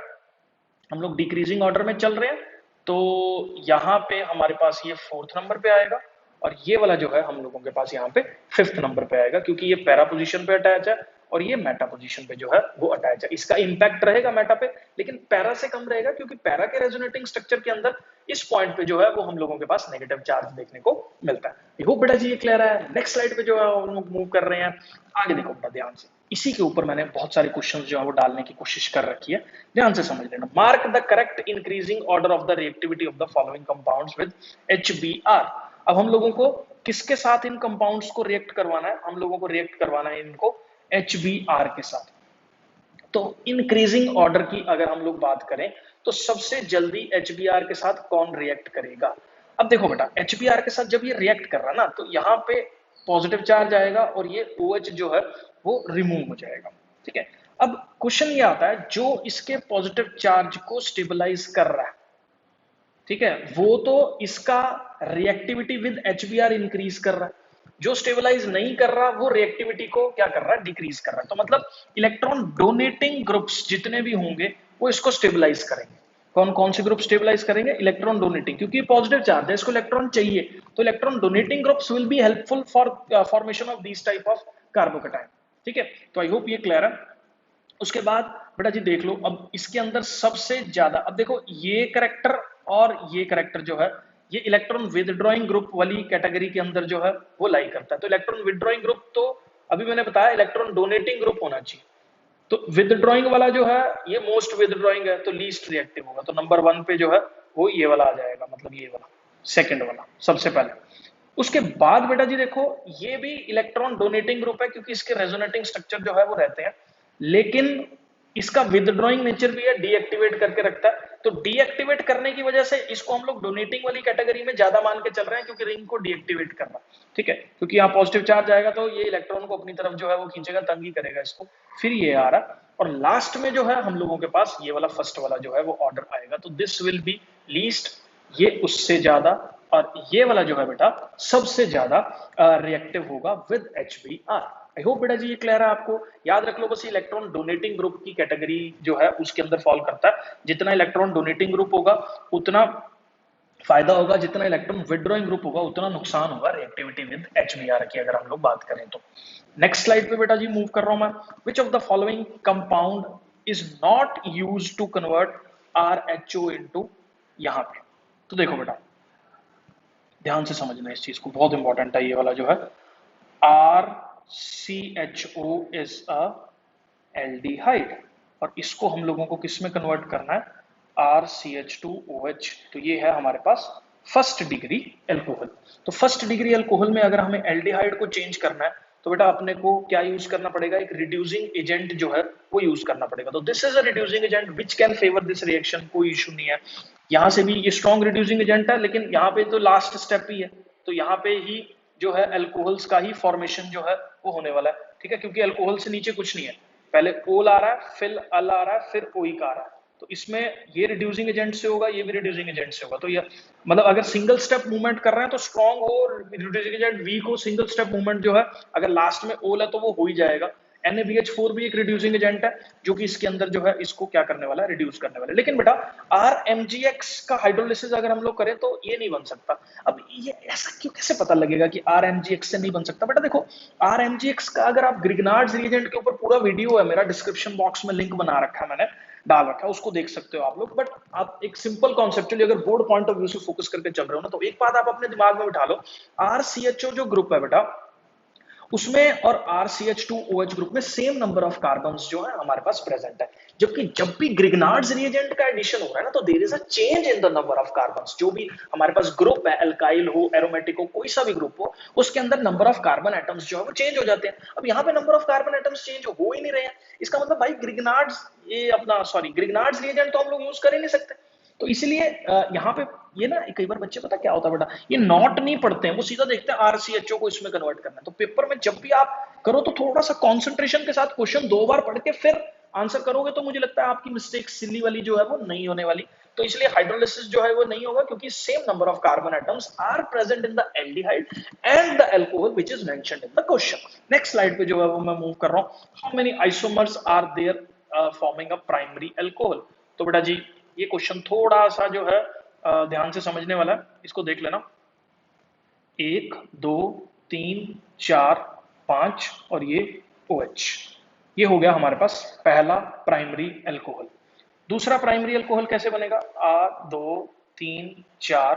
हम लोग डिक्रीजिंग ऑर्डर में चल रहे हैं। तो यहाँ पे हमारे पास ये फोर्थ नंबर पे आएगा, और ये वाला जो है हम लोगों के पास यहाँ पे फिफ्थ नंबर पे आएगा, क्योंकि ये पैरा पोजीशन पे अटैच है और ये मेटा पोजीशन पे जो है वो अटैच है। इसका इंपैक्ट रहेगा मेटा पे, लेकिन पैरा से कम रहेगा, क्योंकि पैरा के रेजोनेटिंग स्ट्रक्चर के अंदर इस पॉइंट पे जो है वो हम लोगों के पास नेगेटिव चार्ज देखने को मिलता है। आई होप बेटा जी ये क्लियर है। नेक्स्ट स्लाइड पे जो है हम लोग मूव कर रहे हैं, आगे देखो बेटा ध्यान से, इसी के ऊपर मैंने बहुत सारे क्वेश्चंस जो है वो डालने की कोशिश कर रखी है, ध्यान से समझ लेना। Mark the correct increasing order of the reactivity of the following compounds with HBr। अब हम लोगों को किसके साथ इन कंपाउंड्स को रिएक्ट करवाना है, हम लोगों को रिएक्ट करवाना है इनको HBr के साथ। तो इंक्रीजिंग ऑर्डर की अगर हम लोग बात करें तो सबसे जल्दी HBr के साथ कौन रिएक्ट करेगा। अब देखो बेटा, HBr के साथ जब ये रिएक्ट कर रहा है ना, तो यहाँ पे पॉजिटिव चार्ज आएगा और ये OH जो है वो रिमूव हो जाएगा। ठीक है, अब क्वेश्चन ये आता है, जो इसके पॉजिटिव चार्ज को स्टेबलाइज कर रहा है, ठीक है, वो तो इसका रिएक्टिविटी विद HBr इंक्रीज कर रहा है, जो स्टेबलाइज नहीं कर रहा वो रिएक्टिविटी को क्या कर रहा है, डिक्रीज कर रहा है। तो मतलब इलेक्ट्रॉन डोनेटिंग ग्रुप्स जितने भी होंगे वो इसको स्टेबलाइज करेंगे। कौन कौन से ग्रुप स्टेबलाइज करेंगे, इलेक्ट्रॉन डोनेटिंग, क्योंकि पॉजिटिव चार्ज है, इसको इलेक्ट्रॉन चाहिए, तो electron donating groups will be helpful for formation of this type of carbocation. ठीक है, तो आई होप ये क्लियर है। उसके बाद बेटा जी देख लो, अब इसके अंदर सबसे ज्यादा, अब देखो ये करेक्टर और ये करेक्टर जो है ये इलेक्ट्रॉन विदड्रॉइंग ग्रुप वाली कैटेगरी के अंदर जो है वो लाई करता है। तो इलेक्ट्रॉन विदड्रॉइंग ग्रुप तो अभी मैंने बताया इलेक्ट्रॉन डोनेटिंग ग्रुप होना चाहिए, तो विदड्रॉइंग वाला जो है ये मोस्ट विदड्रॉइंग है, तो लीस्ट रिएक्टिव होगा, तो नंबर वन पे जो है वो ये वाला आ जाएगा, मतलब ये वाला सेकंड वाला सबसे पहले। उसके बाद बेटा जी देखो, ये भी इलेक्ट्रॉन डोनेटिंग ग्रुप है, क्योंकि इसके रेजोनेटिंग स्ट्रक्चर जो है वो रहते हैं, लेकिन इसका विदड्रॉइंग नेचर भी है, डीएक्टिवेट करके रखता है। तो डीएक्टिवेट करने की वजह से इसको हम लोग डोनेटिंग वाली कैटेगरी में ज्यादा मान के चल रहे हैं, क्योंकि रिंग को डीएक्टिवेट करना, ठीक है, क्योंकि यहाँ पॉजिटिव चार्ज आएगा तो ये इलेक्ट्रॉन को अपनी तरफ जो है वो खींचेगा, तंग ही करेगा इसको। फिर ये आ रहा, और लास्ट में जो है हम लोगों के पास ये वाला फर्स्ट वाला जो है वो ऑर्डर आएगा। तो दिस विल बी लीस्ट, ये उससे ज्यादा, और ये वाला जो है बेटा सबसे ज्यादा रिएक्टिव होगा विद HBr। आई होप बेटा जी ये क्लियर है आपको। याद रख लो बस, इलेक्ट्रॉन डोनेटिंग ग्रुप की कैटेगरी जो है उसके अंदर फॉल करता है। जितना इलेक्ट्रॉन डोनेटिंग ग्रुप होगा उतना फायदा होगा, जितना इलेक्ट्रॉन विदड्रॉइंग ग्रुप होगा उतना नुकसान होगा रिएक्टिविटी विद HBr की, अगर हम लोग बात करें तो। नेक्स्ट स्लाइड पे बेटा जी मूव कर रहा हूं मैं। Which of the following compound is not use to convert RHO into, यहां पे तो देखो बेटा ध्यान से समझना इस चीज को, बहुत इंपॉर्टेंट है ये वाला जो है। RCHO इज अ एल्डिहाइड, और इसको हम लोगों को किस में कन्वर्ट करना है, RCH2OH। तो ये है हमारे पास फर्स्ट डिग्री एल्कोहल। तो फर्स्ट डिग्री एल्कोहल में अगर हमें एल्डिहाइड को चेंज करना है तो बेटा अपने को क्या यूज करना पड़ेगा, एक रिड्यूसिंग एजेंट जो है वो यूज करना पड़ेगा। तो this is a reducing agent which can favour this reaction, कोई इशू नहीं है। यहां से भी ये स्ट्रॉन्ग रिड्यूसिंग एजेंट है, लेकिन यहाँ पे तो लास्ट स्टेप ही है, तो यहाँ पे ही जो है अल्कोहल्स का ही फॉर्मेशन जो है वो होने वाला है, ठीक है, क्योंकि अल्कोहल से नीचे कुछ नहीं है। पहले ओल आ रहा है, फिर अल आ रहा है, फिर ओइक आ रहा है। तो इसमें ये रिड्यूसिंग एजेंट से होगा, ये भी रिड्यूसिंग एजेंट से होगा। तो ये मतलब अगर सिंगल स्टेप मूवमेंट कर रहे हैं तो स्ट्रॉन्ग हो, रिड्यूसिंग एजेंट वीक हो, सिंगल स्टेप मूवमेंट जो है अगर लास्ट में ओल है तो वो हो ही जाएगा। NaBH4 भी एक रिड्यूसिंग एजेंट है, जो कि इसके अंदर जो है इसको क्या करने वाला है, रिड्यूस करने वाला है। लेकिन बेटा RMgX का हाइड्रोलिसिस अगर हम लोग करें तो ये नहीं बन सकता। अब ये ऐसा क्यों, कैसे पता लगेगा कि RMgX से नहीं बन सकता? बेटा देखो, RMgX का अगर आप ग्रिग्नार्ड्स रिएजेंट के ऊपर पूरा वीडियो है मेरा, डिस्क्रिप्शन बॉक्स में लिंक बना रखा है मैंने, डाल रखा है, उसको देख सकते हो आप लोग। बट आप एक सिंपल कॉन्सेप्चुअली अगर बोर्ड पॉइंट ऑफ व्यू से फोकस करके चल रहे हो ना, तो एक बात आप अपने दिमाग में बिठा लो, RCHO जो ग्रुप है बेटा उसमें और RCH2OH ग्रुप में सेम नंबर ऑफ कार्बन्स जो है हमारे पास प्रेजेंट है। जबकि जब भी ग्रिग्नार्ड्स रिएजेंट का एडिशन हो रहा है ना, तो there is a change in the number of carbons. जो भी हमारे पास ग्रुप है, अल्काइल हो, एरोमेटिक हो, कोई सा भी ग्रुप हो, उसके अंदर नंबर ऑफ कार्बन एटम्स जो है वो चेंज हो जाते हैं। अब यहाँ पे number of carbon atoms change हो ही नहीं रहे हैं, इसका मतलब भाई ग्रिग्नार्ड्स ये अपना ग्रिग्नार्ड्स रिएजेंट तो हम लोग यूज कर ही नहीं सकते। तो इसलिए यहाँ पे ये ना कई बार बच्चे पता क्या होता है बेटा, ये नॉट नहीं पढ़ते हैं, वो सीधा देखते हैं RCHO को इसमें कन्वर्ट करना है। तो पेपर में जब भी आप करो तो थोड़ा सा कंसंट्रेशन के साथ क्वेश्चन 2 बार पढ़ के फिर आंसर करोगे, तो मुझे लगता है आपकी मिस्टेक सिली वाली जो है वो नहीं होने वाली। तो इसलिए हाइड्रोलिसिस जो है वो नहीं होगा, क्योंकि same number of carbon atoms are present in the aldehyde and the alcohol which is mentioned in the question. Next slide पे जो है वो मैं मूव कर रहा हूं। How many isomers are there forming a primary alcohol? तो बेटा जी ये क्वेश्चन थोड़ा सा जो है ध्यान से समझने वाला है, इसको देख लेना। 1 2 3 4 5 और ये OH, ये हो गया हमारे पास पहला प्राइमरी अल्कोहल। दूसरा प्राइमरी अल्कोहल कैसे बनेगा, R 2 3 4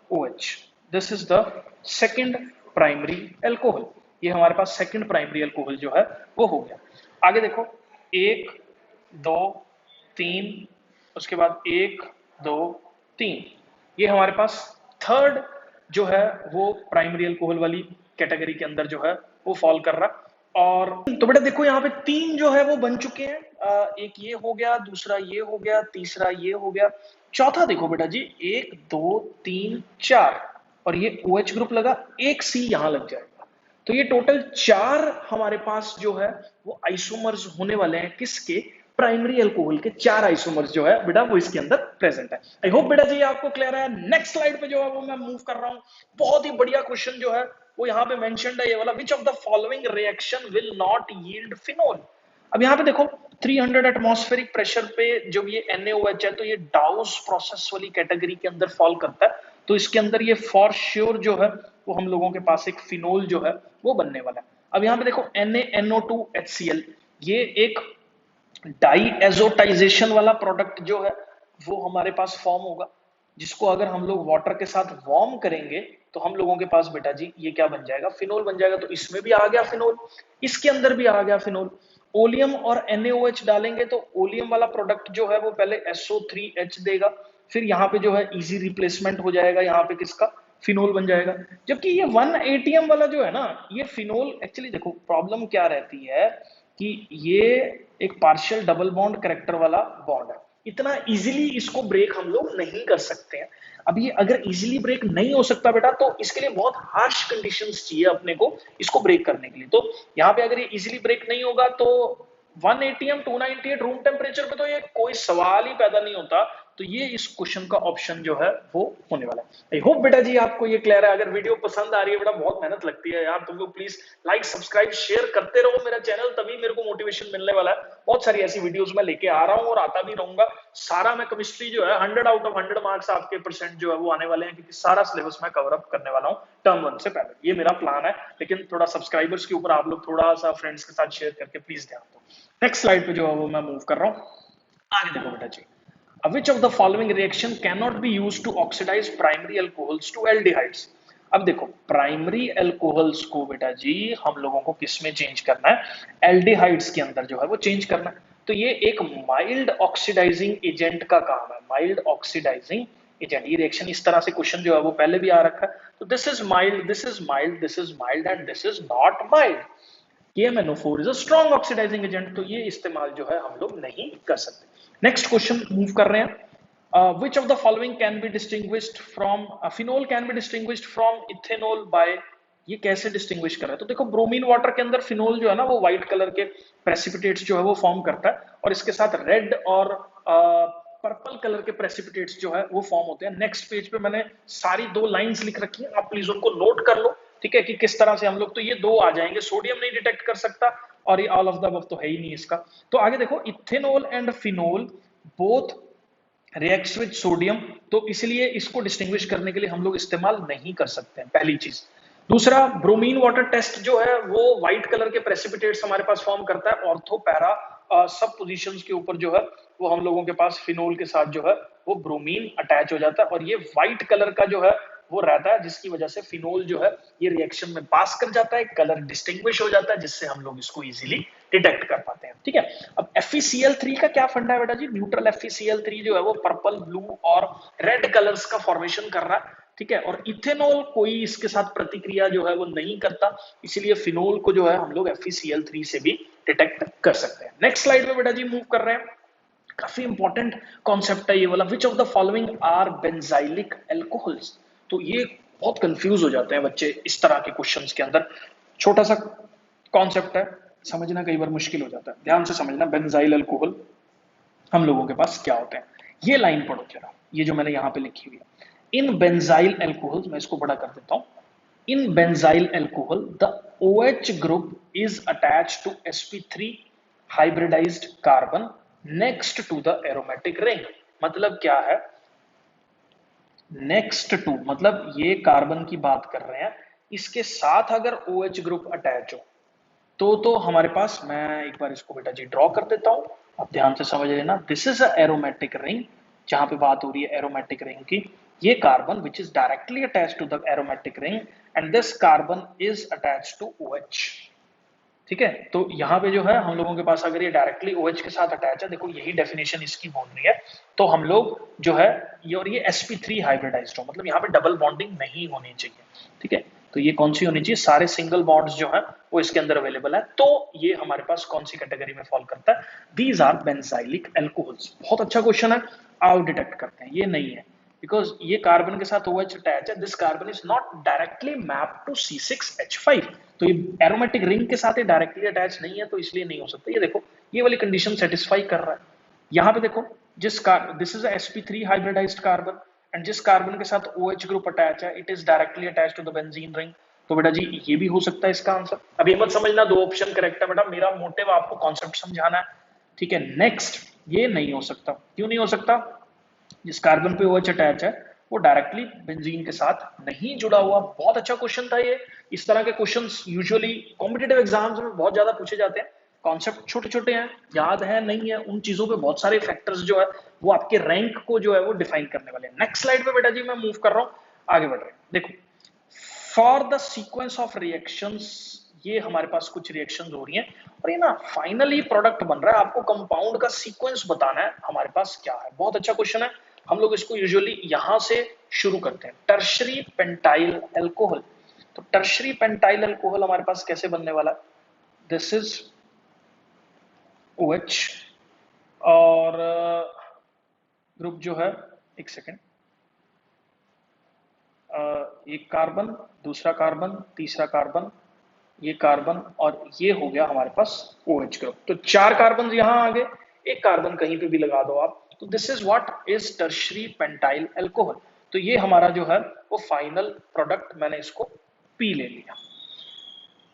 OH। This is the second primary alcohol, ये हमारे पास सेकंड प्राइमरी अल्कोहल जो है वो हो गया। आगे देखो 1 2 3, उसके बाद 1 2 3, ये हमारे पास थर्ड जो है वो प्राइमरी अल्कोहल वाली कैटेगरी के अंदर जो है वो फॉल कर रहा। और तो बेटा देखो यहाँ पे 3 जो है वो बन चुके हैं, एक ये हो गया, दूसरा ये हो गया, तीसरा ये हो गया, चौथा देखो बेटा जी 1 2 3 4 और ये OH ग्रुप लगा, एक C यहां लग जाएगा। तो ये टोटल 4 हमारे पास जो है वो आइसोमर्स होने वाले हैं, किसके, प्राइमरी अल्कोहल के 4 आइसोमर्स जो है बेटा वो इसके अंदर प्रेजेंट है। आई होप बेटा जी आपको क्लियर है। नेक्स्ट स्लाइड पे जो है वो मैं मूव कर रहा हूं। बहुत ही बढ़िया क्वेश्चन जो है वो यहाँ पे मेंशन्ड है, ये वाला, which of the following reaction will not yield phenol? अब यहाँ पे देखो 300 एटमॉस्फेरिक प्रेशर पे जब ये NaOH है तो ये डाउस प्रोसेस वाली कैटेगरी के अंदर फॉल करता है। तो इसके अंदर ये फॉर श्योर जो है वो हम लोगों के पास एक फिनोल जो है वो बनने वाला है। अब यहाँ पे देखो NaNO2HCl, ये एक डाई एजोटाइजेशन वाला प्रोडक्ट जो है वो हमारे पास फॉर्म होगा, जिसको अगर हम लोग वाटर के साथ वार्म करेंगे तो हम लोगों के पास बेटा जी ये क्या बन जाएगा, फिनोल बन जाएगा। तो इसमें भी आ गया फिनोल, इसके अंदर भी आ गया फिनोल। ओलियम और NaOH डालेंगे तो ओलियम वाला प्रोडक्ट जो है वो पहले SO3H देगा, फिर यहाँ पे जो है इजी रिप्लेसमेंट हो जाएगा, यहाँ पे किसका, फिनोल बन जाएगा। जबकि ये 1 ATM वाला जो है ना, ये फिनोल एक्चुअली देखो प्रॉब्लम क्या रहती है कि ये एक पार्शियल डबल बॉन्ड करेक्टर वाला बॉन्ड है। इतना इजीली इसको ब्रेक हम लोग नहीं कर सकते हैं। अब ये अगर इजीली ब्रेक नहीं हो सकता बेटा, तो इसके लिए बहुत हार्श कंडीशंस चाहिए अपने को इसको ब्रेक करने के लिए। तो यहाँ पे अगर ये इजीली ब्रेक नहीं होगा तो 1 एटीएम 298 रूम टेम्परेचर पे तो ये कोई सवाल ही पैदा नहीं होता। तो ये इस क्वेश्चन का ऑप्शन जो है वो होने वाला है। आई होप बेटा जी आपको ये क्लियर है। अगर वीडियो पसंद आ रही है बेटा, बहुत मेहनत लगती है यार, तुम लोग प्लीज लाइक सब्सक्राइब शेयर करते रहो मेरा चैनल, तभी मेरे को मोटिवेशन मिलने वाला है। बहुत सारी ऐसी वीडियोस मैं लेके आ रहा हूँ और आता भी रहूंगा। सारा मैं केमिस्ट्री जो है 100 आउट ऑफ 100 मार्क्स आपके परसेंट जो है वो आने वाले हैं, क्योंकि सारा सिलेबस मैं कवर अप करने वाला हूँ टर्म 1 से पहले। ये मेरा प्लान है, लेकिन थोड़ा सब्सक्राइबर्स के ऊपर आप लोग थोड़ा सा फ्रेंड्स के साथ शेयर करके प्लीज ध्यान दो। नेक्स्ट स्लाइड पे जो है वो मैं मूव कर रहा हूँ। आगे देखो बेटा जी, which of the following reaction cannot be used to oxidize primary alcohols to aldehydes? अब देखो प्राइमरी अल्कोहल्स को बेटा जी हम लोगों को किस में चेंज करना है, एल्डिहाइड्स के अंदर जो है वो चेंज करना है। तो ये एक माइल्ड ऑक्सीडाइजिंग एजेंट का काम है, माइल्ड ऑक्सीडाइजिंग एजेंट। ये रिएक्शन इस तरह से क्वेश्चन जो है वो पहले भी आ रखा है। तो this is mild, this is mild, this is mild and this is not mild. KMnO4 is a strong oxidising agent, तो ये इस्तेमाल जो है हम लोग नहीं कर सकते। नेक्स्ट क्वेश्चन मूव कर रहे हैं। Which of the following can be distinguished from phenol can be distinguished from ethanol by, ये कैसे डिस्टिंग्विश कर रहा है? तो देखो ब्रोमीन वाटर के अंदर फिनोल जो है ना वो व्हाइट कलर के प्रेसिपिटेट्स जो है वो फॉर्म करता है, और इसके साथ रेड और पर्पल कलर के प्रेसिपिटेट्स जो है वो फॉर्म होते हैं। नेक्स्ट पेज पे मैंने सारी 2 लाइंस लिख रखी हैं, आप प्लीज उनको नोट कर लो, ठीक है, कि किस तरह से हम लोग, तो ये 2 आ जाएंगे। सोडियम नहीं डिटेक्ट कर सकता और ये ऑल ऑफ द अबव तो है ही नहीं इसका। तो आगे देखो ethanol and phenol both reacts with sodium, तो इसलिए इसको डिस्टिंग्विश करने के लिए हम लोग इस्तेमाल नहीं कर सकते हैं, पहली चीज। दूसरा, ब्रोमीन वाटर टेस्ट जो है वो व्हाइट कलर के प्रेसिपिटेट्स हमारे पास फॉर्म करता है, ऑर्थो पैरा सब पोजीशंस के ऊपर जो है वो हम लोगों के पास फिनोल के साथ जो है वो ब्रोमीन अटैच हो जाता है, और ये व्हाइट कलर का जो है वो रहता है, जिसकी वजह से फिनोल जो है ये रिएक्शन में पास कर जाता है, कलर डिस्टिंग्विश हो जाता है, जिससे हम लोग इसको इजीली डिटेक्ट कर पाते हैं, ठीक है। अब FeCl3 का क्या फंडा है बेटा जी? न्यूट्रल FeCl3 जो है वो पर्पल, ब्लू और रेड कलर्स का फॉर्मेशन कर रहा है, ठीक है, और इथेनॉल कोई इसके साथ प्रतिक्रिया जो है वो नहीं करता, इसीलिए फिनोल को जो है हम लोग FeCl3 से भी डिटेक्ट कर सकते हैं। नेक्स्ट स्लाइड में बेटा जी मूव कर रहे हैं। काफी इंपॉर्टेंट कॉन्सेप्ट है ये वाला, which of the following are benzylic alcohols. तो ये बहुत कंफ्यूज हो जाते हैं बच्चे इस तरह के क्वेश्चंस के अंदर। छोटा सा कॉन्सेप्ट है, समझना कई बार मुश्किल हो जाता है, ध्यान से समझना। बेंजाइल अल्कोहल हम लोगों के पास क्या होते हैं, ये लाइन पढ़ो जरा, ये जो मैंने यहां पे लिखी हुई है। इन बेंजाइल एल्कोहल, मैं इसको बड़ा कर देता हूं, in benzyl alcohol the OH group is attached to sp3 hybridised carbon next to the aromatic ring. मतलब क्या है नेक्स्ट टू? मतलब ये कार्बन की बात कर रहे हैं, इसके साथ अगर OH ग्रुप अटैच हो तो हमारे पास, मैं एक बार इसको बेटा जी ड्रॉ कर देता हूं, आप ध्यान से समझ लेना। This is a aromatic ring, जहां पे बात हो रही है एरोमेटिक रिंग की। ये carbon which is directly attached to the aromatic ring and this carbon is attached to OH, ठीक है। तो यहाँ पे जो है हम लोगों के पास अगर ये डायरेक्टली OH के साथ अटैच है, देखो यही डेफिनेशन इसकी बोल रही है, तो हम लोग जो है ये, और ये sp3 हाइब्रिडाइज्ड हो, मतलब यहाँ पे डबल बॉन्डिंग नहीं होनी चाहिए, ठीक है। तो ये कौन सी होनी चाहिए? सारे सिंगल बॉन्ड्स जो है वो इसके अंदर अवेलेबल है, तो ये हमारे पास कौन सी कैटेगरी में फॉल करता है? These are benzylic alcohols. बहुत अच्छा क्वेश्चन है, आओ डिटेक्ट करते हैं। ये नहीं है, बिकॉज ये कार्बन के साथ OH अटैच है, this carbon is not directly map to C6H5, तो ये एरोमेटिक रिंग के साथ डायरेक्टली अटैच नहीं है, तो इसलिए नहीं हो सकता। ये देखो ये वाली कंडीशन सेटिस्फाई कर रहा है। यहाँ पे देखो जिस this is sp3 hybridised carbon and जिस कार्बन के साथ OH ग्रुप अटैच है, it is directly attach to the benzene ring. तो बेटा जी ये भी हो सकता है इसका आंसर। अब ये मत समझना 2 ऑप्शन करेक्ट है बेटा, मेरा मोटिव आपको कॉन्सेप्ट समझाना है, ठीक है। नेक्स्ट, ये नहीं हो सकता। क्यों नहीं हो सकता? जिस कार्बन पे OH अटैच है वो डायरेक्टली बेंजीन के साथ नहीं जुड़ा हुआ। बहुत अच्छा क्वेश्चन था ये। इस तरह के क्वेश्चंस यूजुअली कॉम्पिटिटिव एग्जाम्स में बहुत ज्यादा पूछे जाते हैं। कॉन्सेप्ट छोटे छोटे हैं, याद है नहीं है, उन चीजों पे बहुत सारे फैक्टर्स जो है वो आपके रैंक को जो है वो डिफाइन करने वाले हैं। नेक्स्ट स्लाइड पे बेटा जी मैं मूव कर रहा हूँ, आगे बढ़ रहे हैं। देखो for the sequence of reactions, ये हमारे पास कुछ रिएक्शंस हो रही हैं और ये ना फाइनली प्रोडक्ट बन रहा है, आपको कंपाउंड का सीक्वेंस बताना है हमारे पास क्या है। बहुत अच्छा क्वेश्चन है, हम लोग इसको यूजुअली यहां से शुरू करते हैं। टर्शरी पेंटाइल अल्कोहल, तो टर्शरी पेंटाइल अल्कोहल हमारे पास कैसे बनने वाला है? दिस इज OH और ग्रुप जो है, एक सेकेंड, एक कार्बन, दूसरा कार्बन, तीसरा कार्बन, ये कार्बन, और ये हो गया हमारे पास OH ग्रुप। तो 4 कार्बन यहां आ गए, एक कार्बन कहीं पे भी लगा दो आप। तो this is what is tertiary pentyl alcohol. तो ये हमारा जो है वो फाइनल प्रोडक्ट, मैंने इसको पी ले लिया।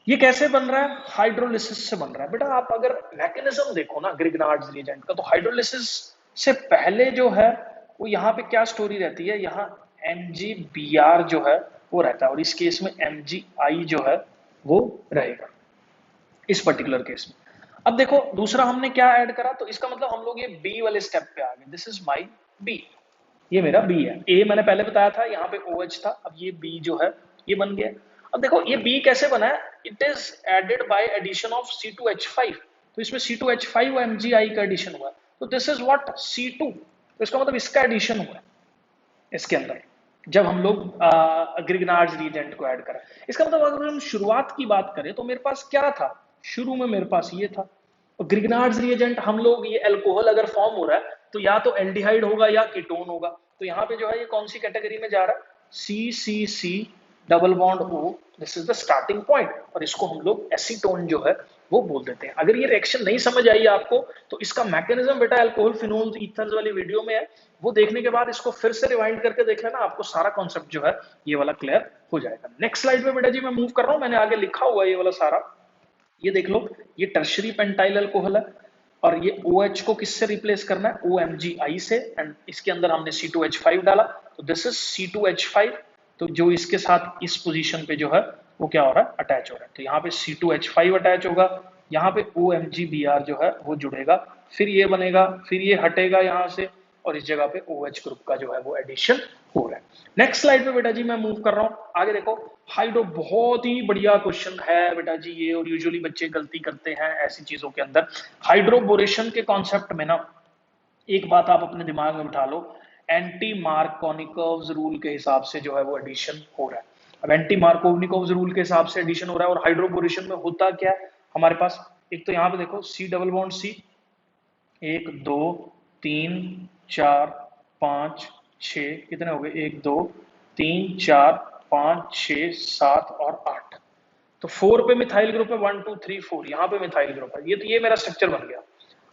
ये कैसे बन रहा है? हाइड्रोलिसिस से बन रहा है। बेटा आप अगर मैकेनिज्म देखो ना ग्रिग्नार्ड्स रिएजेंट का, तो हाइड्रोलिसिस से पहले जो है वो यहाँ पे क्या स्टोरी रहती है, यहाँ MgBr जो है वो रहता है, और इस केस में MgI जो है वो रहेगा इस पर्टिकुलर केस में। अब देखो दूसरा हमने क्या ऐड करा, तो इसका मतलब हम लोग ये बी वाले स्टेप पे आ गए। दिस इज माई बी, ये मेरा बी है। ए मैंने पहले बताया था, यहाँ पे OH था, अब ये बी जो है ये बन गया। अब देखो ये बी कैसे बना है, it is added by addition of C2H5। तो इसमें C2H5 और MgI का एडिशन हुआ, तो दिस इज व्हाट C2। तो इसका मतलब इसका एडिशन हुआ है इसके अंदर, जब हम लोग ग्रिग्नार्ड्स रिएजेंट को ऐड करें। इसका मतलब अगर हम शुरुआत की बात करें तो मेरे पास क्या था, शुरू में मेरे पास ये था। और ग्रिग्नार्ड्स रिएजेंट हम लोग, ये अल्कोहल अगर फॉर्म हो रहा है तो या तो एल्डिहाइड होगा या कीटोन होगा। तो यहाँ पे जो है ये कौन सी कैटेगरी में जा रहा है, CCC double bond O, this is the starting point, और इसको हम लोग एसीटोन जो है वो बोल देते हैं। अगर ये रिएक्शन नहीं समझ आई आपको तो इसका मैकेनिज्म बेटा अल्कोहल फिनोल ईथर्स वाली वीडियो में है, वो देखने के बाद इसको फिर से रिवाइंड करके देख लेना, आपको सारा कॉन्सेप्ट जो है ये वाला क्लियर हो जाएगा। नेक्स्ट स्लाइड पे बेटा जी मैं मूव कर रहा हूं, मैंने आगे लिखा हुआ है ये वाला सारा, ये देख लो, ये टर्शरी पेंटाइल अल्कोहल है, और ये OH को किससे रिप्लेस करना है, OMgI से, एंड इसके अंदर हमने C2H5 डाला, तो दिस इज C2H5। तो जो इसके साथ इस पोजीशन पे जो है वो क्या हो रहा है, अटैच हो रहा है। तो यहाँ पे C2H5 अटैच होगा, यहाँ पे OMgBr जो है वो जुड़ेगा, फिर ये बनेगा, फिर ये हटेगा यहाँ से, और इस जगह पे OH ग्रुप का जो है वो एडिशन हो रहा है। नेक्स्ट स्लाइड पे बेटा जी मैं मूव कर रहा हूँ, आगे देखो। हाइड्रो बहुत ही बढ़िया क्वेश्चन है बेटा जी ये, और यूजुअली बच्चे गलती करते हैं ऐसी चीजों के अंदर। हाइड्रोबोरेशन के कॉन्सेप्ट में ना एक बात आप अपने दिमाग में बिठा लो, एंटी मार्कोनिकोव्स रूल के हिसाब से जो है वो एडिशन हो रहा है। अब एंटी मार्कोनिकोव्स रूल के हिसाब से एडिशन हो रहा है, और हाइड्रोबोरेशन में होता क्या है हमारे पास, एक तो यहाँ पे देखो C डबल बॉन्ड C, 1 2 3 4 5 6, कितने हो गए, 1 2 3 4 5 6 7 और 8। तो 4 पे मिथाइल ग्रुप है, 1 2 3 4, यहाँ पे मिथाइल ग्रुप है, ये तो ये मेरा स्ट्रक्चर बन गया।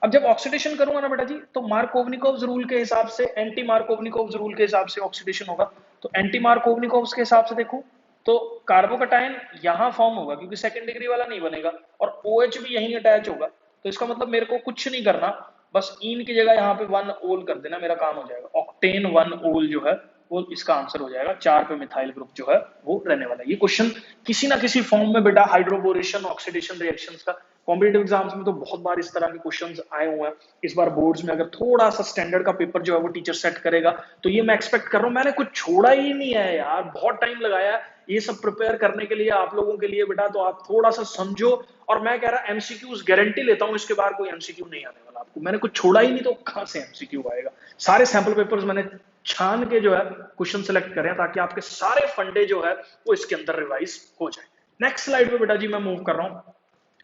अब जब ऑक्सीडेशन करूंगा ना बेटा जी, तो मार्कोवनिकोव्स रूल के हिसाब से, एंटी मार्कोवनिकोव्स रूल के हिसाब से ऑक्सीडेशन होगा। तो एंटी मार्कोवनिकोव्स के हिसाब से देखो तो कार्बोकटायन यहाँ फॉर्म होगा क्योंकि सेकंड डिग्री वाला नहीं बनेगा, और OH भी यहीं अटैच होगा। तो इसका मतलब मेरे को कुछ नहीं करना, बस इन की जगह यहाँ पे 1 ओल कर देना, मेरा काम हो जाएगा। ऑक्टेन 1 ओल जो है वो इसका आंसर हो जाएगा। 4 पे मिथाइल ग्रुप जो है वो रहने वाला है। ये क्वेश्चन किसी ना किसी फॉर्म में बेटा हाइड्रोबोरेशन ऑक्सीडेशन रिएक्शंस का कॉम्पिटिटिव एग्जाम्स में तो बहुत बार इस तरह के क्वेश्चंस आए हुए हैं। इस बार बोर्ड्स में अगर थोड़ा सा स्टैंडर्ड का पेपर जो है वो टीचर सेट करेगा तो ये मैं एक्सपेक्ट कर रहा हूँ। मैंने कुछ छोड़ा ही नहीं है यार, बहुत टाइम लगाया ये सब प्रिपेयर करने के लिए आप लोगों के लिए बेटा, तो आप थोड़ा सा समझो। और मैं कह रहा MCQs गारंटी लेता हूँ इसके बार कोई MCQ नहीं आने वाला आपको, मैंने कुछ छोड़ा ही नहीं तो कहां से MCQ आएगा। सारे सैंपल पेपर्स मैंने छान के जो है क्वेश्चन सेलेक्ट करें ताकि आपके सारे फंडे जो है वो इसके अंदर रिवाइज हो जाए। नेक्स्ट स्लाइड पे बेटा जी मैं मूव कर रहा हूं,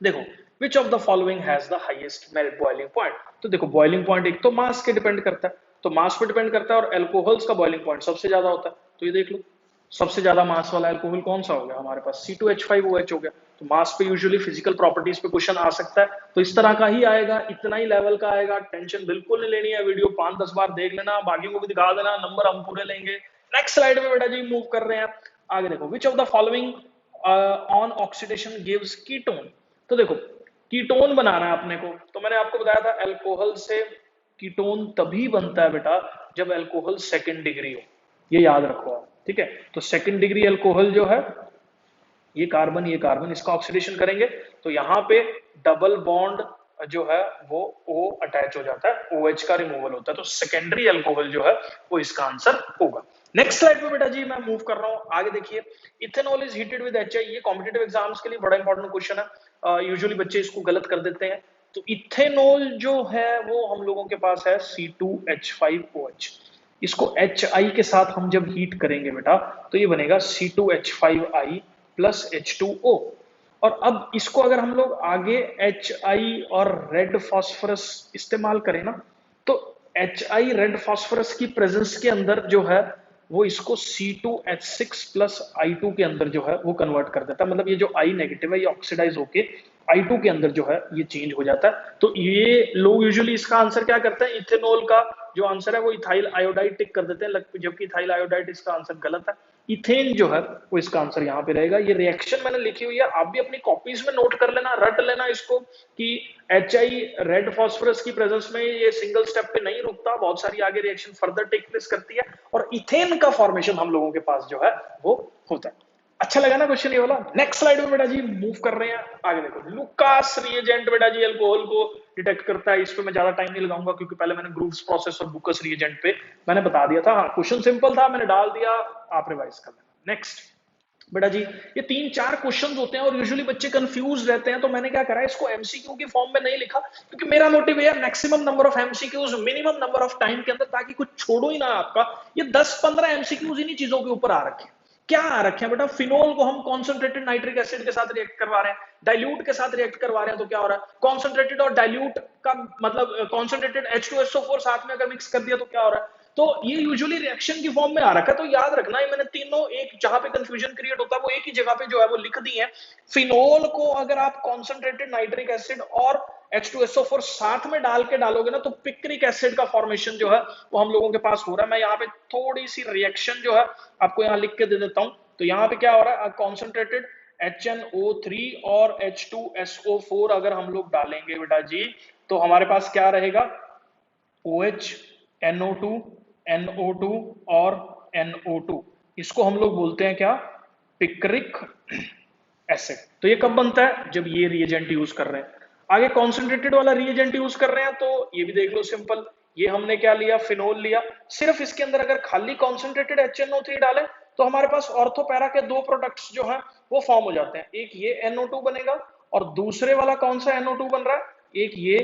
देखो विच of the following has the highest melt boiling point. तो देखो बॉइलिंग पॉइंट एक तो मास के डिपेंड करता है, तो मास पे डिपेंड करता है, और एल्कोहल्स का बॉइलिंग पॉइंट सबसे ज्यादा होता है। तो ये देख लो सबसे ज्यादा मास वाला एल्कोहल कौन सा हो गया हमारे पास, C2H5OH हो गया। तो मास पे यूजुअली फिजिकल प्रॉपर्टीज पे क्वेश्चन आ सकता है, तो इस तरह का ही आएगा, इतना ही लेवल का आएगा। टेंशन बिल्कुल नहीं लेनी है, वीडियो 5-10 बार देख लेना, बाकियों को भी दिखा देना, नंबर हम पूरे लेंगे। नेक्स्ट स्लाइड में बेटा जी मूव कर रहे हैं आगे, देखो विच of the following on oxidation gives ketone. तो देखो कीटोन बनाना है अपने को, तो मैंने आपको बताया था अल्कोहल से कीटोन तभी बनता है बेटा जब अल्कोहल सेकंड डिग्री हो, ये याद रखो आप, ठीक है। तो सेकंड डिग्री अल्कोहल जो है, ये कार्बन इसका ऑक्सीडेशन करेंगे तो यहाँ पे डबल बॉन्ड जो है वो O अटैच हो जाता है, OH का रिमूवल होता है, तो सेकेंडरी अल्कोहल जो है वो इसका आंसर होगा। नेक्स्ट स्लाइड पे बेटा जी मैं मूव कर रहा हूँ आगे, देखिए ethanol is heated with HI। ये कॉम्पिटिटिव एग्जाम्स के लिए बड़ा इंपॉर्टेंट क्वेश्चन है, यूजुअली बच्चे इसको गलत कर देते हैं। तो इथेनॉल जो है वो हम लोगों के पास है C2H5OH, इसको HI के साथ हम जब हीट करेंगे बेटा तो ये बनेगा C2H5I प्लस H2O। और अब इसको अगर हम लोग आगे HI और रेड फास्फोरस इस्तेमाल करें ना, तो HI रेड फास्फोरस की प्रेजेंस के अंदर जो है वो इसको C2H6 प्लस I2 के अंदर जो है वो कन्वर्ट कर देता है। मतलब ये जो I नेगेटिव है ये ऑक्सीडाइज होके I2 के अंदर जो है ये चेंज हो जाता है। तो ये लोग यूजुअली इसका आंसर क्या करते हैं, इथेनॉल का जो आंसर है वो इथाइल आयोडाइड टिक कर देते हैं, जबकि इथाइल आयोडाइड इसका आंसर गलत है। इथेन जो है वो इसका आंसर यहाँ पे रहेगा। ये रिएक्शन मैंने लिखी हुई है, आप भी अपनी कॉपीज में नोट कर लेना, रट लेना इसको कि HI रेड फास्फोरस की प्रेजेंस में ये सिंगल स्टेप पे नहीं रुकता, बहुत सारी आगे रिएक्शन फर्दर टेक प्लेस करती है और इथेन का फॉर्मेशन हम लोगों के पास जो है वो होता है। अच्छा लगा ना क्वेश्चन ये वाला। नेक्स्ट स्लाइड में बेटा जी मूव कर रहे हैं आगे। देखो लुकास रिएजेंट बेटा जी अल्कोहल को डिटेक्ट करता है। इस पे मैं ज्यादा टाइम नहीं लगाऊंगा क्योंकि पहले मैंने ग्रूव्स प्रोसेस और लुकास रिएजेंट पे मैंने बता दिया था। हाँ क्वेश्चन सिंपल था, मैंने डाल दिया, आप रिवाइज कर लेना। नेक्स्ट बेटा जी ये 3-4 क्वेश्चंस होते हैं और यूजुअली बच्चे कंफ्यूज रहते हैं, तो मैंने क्या करा इसको एमसीक्यू की फॉर्म में नहीं लिखा क्योंकि मेरा मोटिव है maximum number of MCQs minimum number of time के अंदर, ताकि कुछ छोड़ो ही ना आपका। ये 10-15 एमसीक्यूज इन्हीं चीजों के ऊपर आ रखे हैं। क्या आ रखे हैं बेटा, फिनोल को हम कॉन्सेंट्रेटेड नाइट्रिक एसिड के साथ रिएक्ट करवा रहे हैं, डाइल्यूट के साथ रिएक्ट करवा रहे हैं, तो क्या हो रहा है, कॉन्सेंट्रेटेड और डाइल्यूट का मतलब कॉन्सेंट्रेटेड H2SO4 साथ में अगर मिक्स कर दिया तो क्या हो रहा है। तो ये यूजुअली रिएक्शन की फॉर्म में आ रखा है, तो याद रखना है मैंने तीनों एक जहां पे कंफ्यूजन क्रिएट होता है वो एक ही जगह पे जो है वो लिख दी है। फिनोल को अगर आप कॉन्सेंट्रेटेड नाइट्रिक एसिड और H2SO4 साथ में डाल के डालोगे ना, तो पिक्रिक एसिड का फॉर्मेशन जो है वो हम लोगों के पास हो रहा है। मैं यहाँ पे थोड़ी सी रिएक्शन जो है आपको यहाँ लिख के दे देता हूं। तो यहाँ पे क्या हो रहा है, कॉन्सेंट्रेटेड HNO3 और H2SO4 अगर हम लोग डालेंगे बेटा जी, तो हमारे पास क्या रहेगा, OH, NO2, NO2 और NO2। इसको हम लोग बोलते हैं क्या, पिक्रिक एसिड। तो ये कब बनता है, जब ये रिएजेंट यूज कर रहे हैं। आगे कॉन्सेंट्रेटेड वाला रिएजेंट यूज कर रहे हैं, तो ये भी देख लो सिंपल। ये हमने क्या लिया, फिनोल लिया। सिर्फ इसके अंदर अगर खाली कॉन्सेंट्रेटेड HNO3 डालें तो हमारे पास ऑर्थो पैरा के दो प्रोडक्ट्स जो हैं वो फॉर्म हो जाते हैं। एक ये NO2 बनेगा और दूसरे वाला कौन सा NO2 बन रहा है, एक ये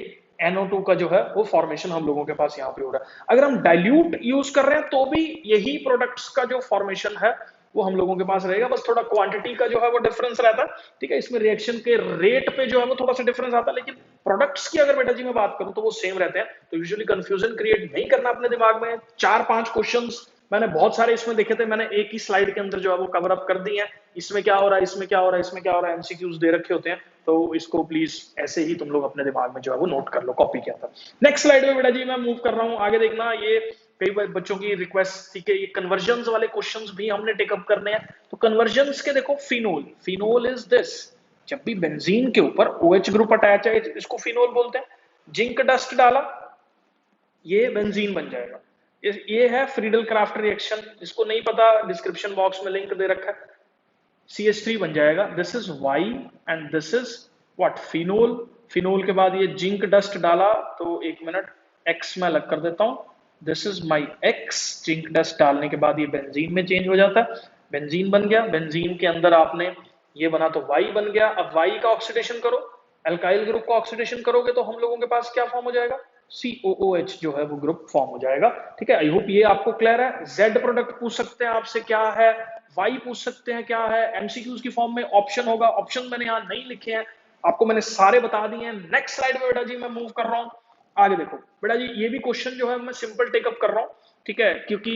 NO2 का जो है वो फॉर्मेशन हम लोगों के पास यहाँ पे हो रहा है। अगर हम डाइल्यूट यूज कर रहे हैं तो भी यही प्रोडक्ट्स का जो फॉर्मेशन है वो हम लोगों के पास रहेगा, बस थोड़ा क्वांटिटी का जो है वो डिफरेंस रहता है। ठीक है, इसमें रिएक्शन के रेट पे जो है वो थोड़ा सा डिफरेंस आता है, लेकिन प्रोडक्ट्स की अगर बेटा जी मैं बात करूं तो वो सेम रहते हैं। तो यूजुअली कंफ्यूजन क्रिएट नहीं करना अपने दिमाग में। 4-5 क्वेश्चंस मैंने बहुत सारे इसमें देखे थे, मैंने एक ही स्लाइड के अंदर जो है वो कवर अप कर दी है। इसमें क्या हो रहा है, इसमें क्या हो रहा है, इसमें क्या हो रहा है, एमसीक्यूज दे रखे होते हैं, तो इसको प्लीज ऐसे ही तुम लोग अपने दिमाग में जो है वो नोट कर लो कॉपी के अंदर। नेक्स्ट स्लाइड में बेटा जी मैं मूव कर रहा हूँ आगे। देखना ये कई बच्चों की रिक्वेस्ट थी कि ये कन्वर्जन्स वाले क्वेश्चंस भी हमने टेकअप करने हैं। तो कन्वर्जन्स के देखो, फिनोल, फिनोल इज दिस, जब भी बेंजीन के ऊपर OH ग्रुप अटैच है इसको फिनोल बोलते हैं। जिंक डस्ट डाला, ये बेंजीन बन जाएगा। ये है फ्रीडल क्राफ्ट रिएक्शन, जिसको नहीं पता डिस्क्रिप्शन बॉक्स में लिंक दे रखा है। CH3 बन जाएगा, this is Y and this is what, phenol. Phenol के बाद ये जिंक डस्ट डाला, तो एक मिनट X में अलग कर देता हूं, this is my X। Zinc dust डालने के बाद ये बेंजीन में चेंज हो जाता है, बेंजीन बन गया। बेंजीन के अंदर आपने ये बना तो Y बन गया। अब Y का ऑक्सीडेशन करो, अल्काइल ग्रुप का ऑक्सीडेशन करोगे तो हम लोगों के पास क्या फॉर्म हो जाएगा, COOH जो है वो ग्रुप फॉर्म हो जाएगा। ठीक है, आई होप ये आपको क्लियर है। Z प्रोडक्ट पूछ सकते हैं आपसे क्या है, Y पूछ सकते हैं क्या है, एमसीक्यूज की फॉर्म में ऑप्शन होगा। ऑप्शन मैंने यहाँ नहीं लिखे हैं, आपको मैंने सारे बता दिए हैं। नेक्स्ट स्लाइड में बेटा जी मैं मूव कर रहा हूँ आगे। देखो बेटा जी ये भी क्वेश्चन जो है मैं सिंपल टेकअप कर रहा हूँ, ठीक है, क्योंकि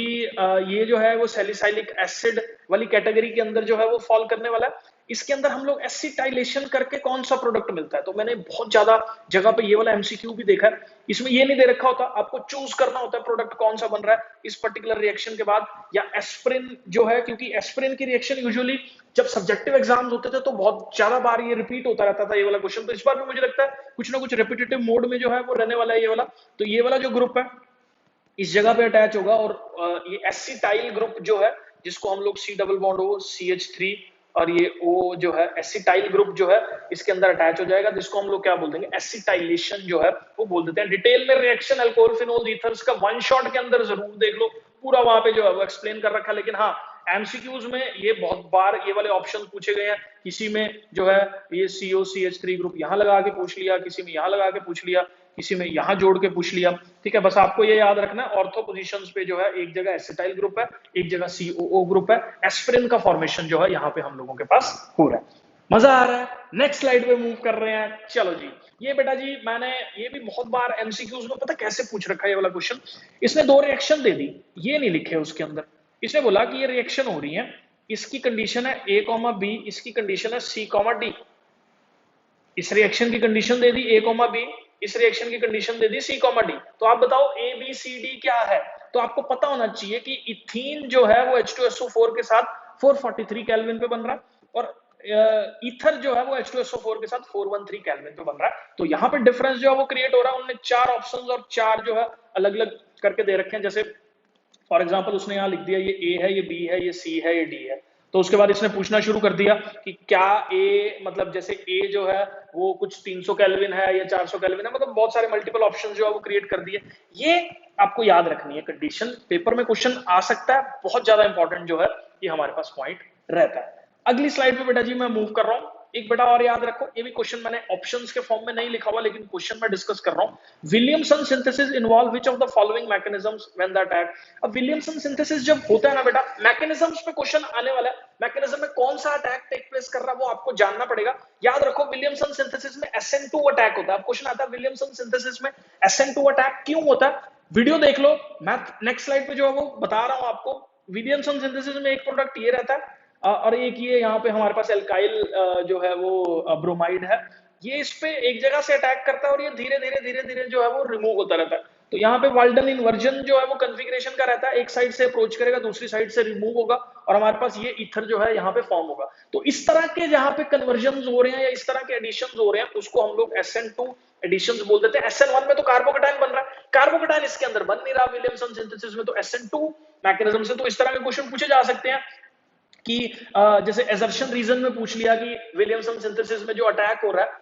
ये जो है वो सैलिसाइलिक एसिड वाली कैटेगरी के अंदर जो है वो फॉल करने वाला है। इसके अंदर हम लोग एसिटाइलेशन करके कौन सा प्रोडक्ट मिलता है, तो मैंने बहुत ज्यादा जगह पे ये वाला एमसीक्यू भी देखा है। इसमें ये नहीं दे रखा होता, आपको चूज करना होता है प्रोडक्ट कौन सा बन रहा है इस पर्टिकुलर रिएक्शन के बाद। या एस्पिरिन जो है, क्योंकि एस्पिरिन की रिएक्शन यूजुअली जब सब्जेक्टिव एग्जाम्स होते थे तो बहुत ज्यादा बार ये रिपीट होता रहता था ये वाला क्वेश्चन। तो इस बार भी मुझे लगता है कुछ ना कुछ रिपीटेटिव मोड में जो है वो रहने वाला है ये वाला। तो ये वाला जो ग्रुप है इस जगह पे अटैच होगा, और ये एसिटाइल ग्रुप जो है जिसको हम लोग C double bond O CH3 और ये O जो है एसिटाइल ग्रुप जो है इसके अंदर अटैच हो जाएगा, जिसको हम लोग क्या बोल देंगे, एसिटाइलेशन जो है वो बोल देते हैं। डिटेल में रिएक्शन अल्कोहल फिनोल ईथर्स का वन शॉट के अंदर जरूर देख लो, पूरा वहां पे जो है वो एक्सप्लेन कर रखा है। लेकिन हाँ एमसीक्यूज में ये बहुत बार ये वाले ऑप्शन पूछे गए हैं। किसी में जो है ये COCH3 ग्रुप यहाँ लगा के पूछ लिया, किसी में यहाँ लगा के पूछ लिया, किसी में यहाँ जोड़ के पूछ लिया। ठीक है, बस आपको ये याद रखना है ऑर्थो पोजीशंस पे जो है एक जगह एसिटाइल ग्रुप है, एक जगह COO ग्रुप है। एस्पिरिन का फॉर्मेशन जो है यहाँ पे हम लोगों के पास हो रहा है। मजा आ रहा है? नेक्स्ट स्लाइड पे मूव कर रहे हैं। चलो जी, ये बेटा जी मैंने ये भी बहुत बार एमसीक्यूज में पता कैसे पूछ रखा है ये वाला क्वेश्चन। इसने दो रिएक्शन दे दी, ये नहीं लिखे उसके अंदर। इसने बोला कि ये रिएक्शन हो रही है, इसकी कंडीशन है ए कॉमा बी, इसकी कंडीशन है सी कॉमा डी। इस रिएक्शन की कंडीशन दे दी ए कॉमा बी, इस रिएक्शन की कंडीशन दे दी सी कॉमा डी। तो आप बताओ ए बी सी डी क्या है? तो आपको पता होना चाहिए कि इथीन जो है वो H2SO4 के साथ 443 केल्विन पे बन रहा है, और ईथर जो है वो H2SO4 के साथ 413 केल्विन पे बन रहा है। तो यहाँ पे डिफरेंस जो है वो क्रिएट हो रहा है। उन्होंने चार ऑप्शंस और चार जो है अलग अलग करके दे रखे हैं। जैसे फॉर एग्जाम्पल उसने यहाँ लिख दिया ये ए है, ये बी है, ये सी है, ये डी है। तो उसके बाद इसने पूछना शुरू कर दिया कि क्या ए मतलब जैसे ए जो है वो कुछ 300 केल्विन है या 400 केल्विन है, मतलब बहुत सारे मल्टीपल ऑप्शन जो है वो क्रिएट कर दिए। ये आपको याद रखनी है कंडीशन, पेपर में क्वेश्चन आ सकता है, बहुत ज्यादा इंपॉर्टेंट जो है ये हमारे पास पॉइंट रहता है। अगली स्लाइड पे बेटा जी मैं मूव कर रहा हूं। एक बेटा और याद रखो, ये भी क्वेश्चन मैंने ऑप्शंस के फॉर्म में नहीं लिखा हुआ, लेकिन क्वेश्चन में डिस्कस कर रहा हूं। Williamson synthesis involve which of the following mechanisms when the attack. अब विलियमसन सिंथेसिस जब होता है ना बेटा, मैकेनिज्म्स पे क्वेश्चन आने वाला है। मैकेनिज्म में कौन सा अटैक टेक प्लेस कर रहा है वो आपको जानना पड़ेगा। याद रखो विलियमसन सिंथेसिस में SN2 अटैक होता है। अब क्वेश्चन आता है विलियमसन सिंथेसिस में SN2 अटैक क्यों होता है, वीडियो देख लो। मैं नेक्स्ट स्लाइड पे जो है वो बता रहा हूं आपको। विलियमसन सिंथेसिस में एक प्रोडक्ट ये रहता है, और एक ये यहाँ पे हमारे पास एल्काइल जो है वो ब्रोमाइड है। ये इस पे एक जगह से अटैक करता है और ये धीरे धीरे धीरे धीरे जो है वो रिमूव होता रहता है। तो यहाँ पे वाल्डन इन्वर्जन जो है वो कन्फिग्रेशन का रहता है, एक साइड से अप्रोच करेगा, दूसरी साइड से रिमूव होगा, और हमारे पास ये ईथर जो है यहाँ पे फॉर्म होगा। तो इस तरह के जहाँ पे कन्वर्जन हो रहे हैं या इस तरह के एडिशन हो रहे हैं उसको हम लोग SN2 एडिशन बोल देते हैं। SN1 में तो कार्बोकेटाइन बन रहा है, कार्बोकेटाइन इसके अंदर बन नहीं रहा विलियमसन सिंथेसिस में, तो SN2 मैकेनिज्म से तो इस तरह के क्वेश्चन पूछे जा सकते हैं कि जैसे एजर्शन रीजन में पूछ लिया कि विलियमसन सिंथेसिस में जो अटैक हो रहा है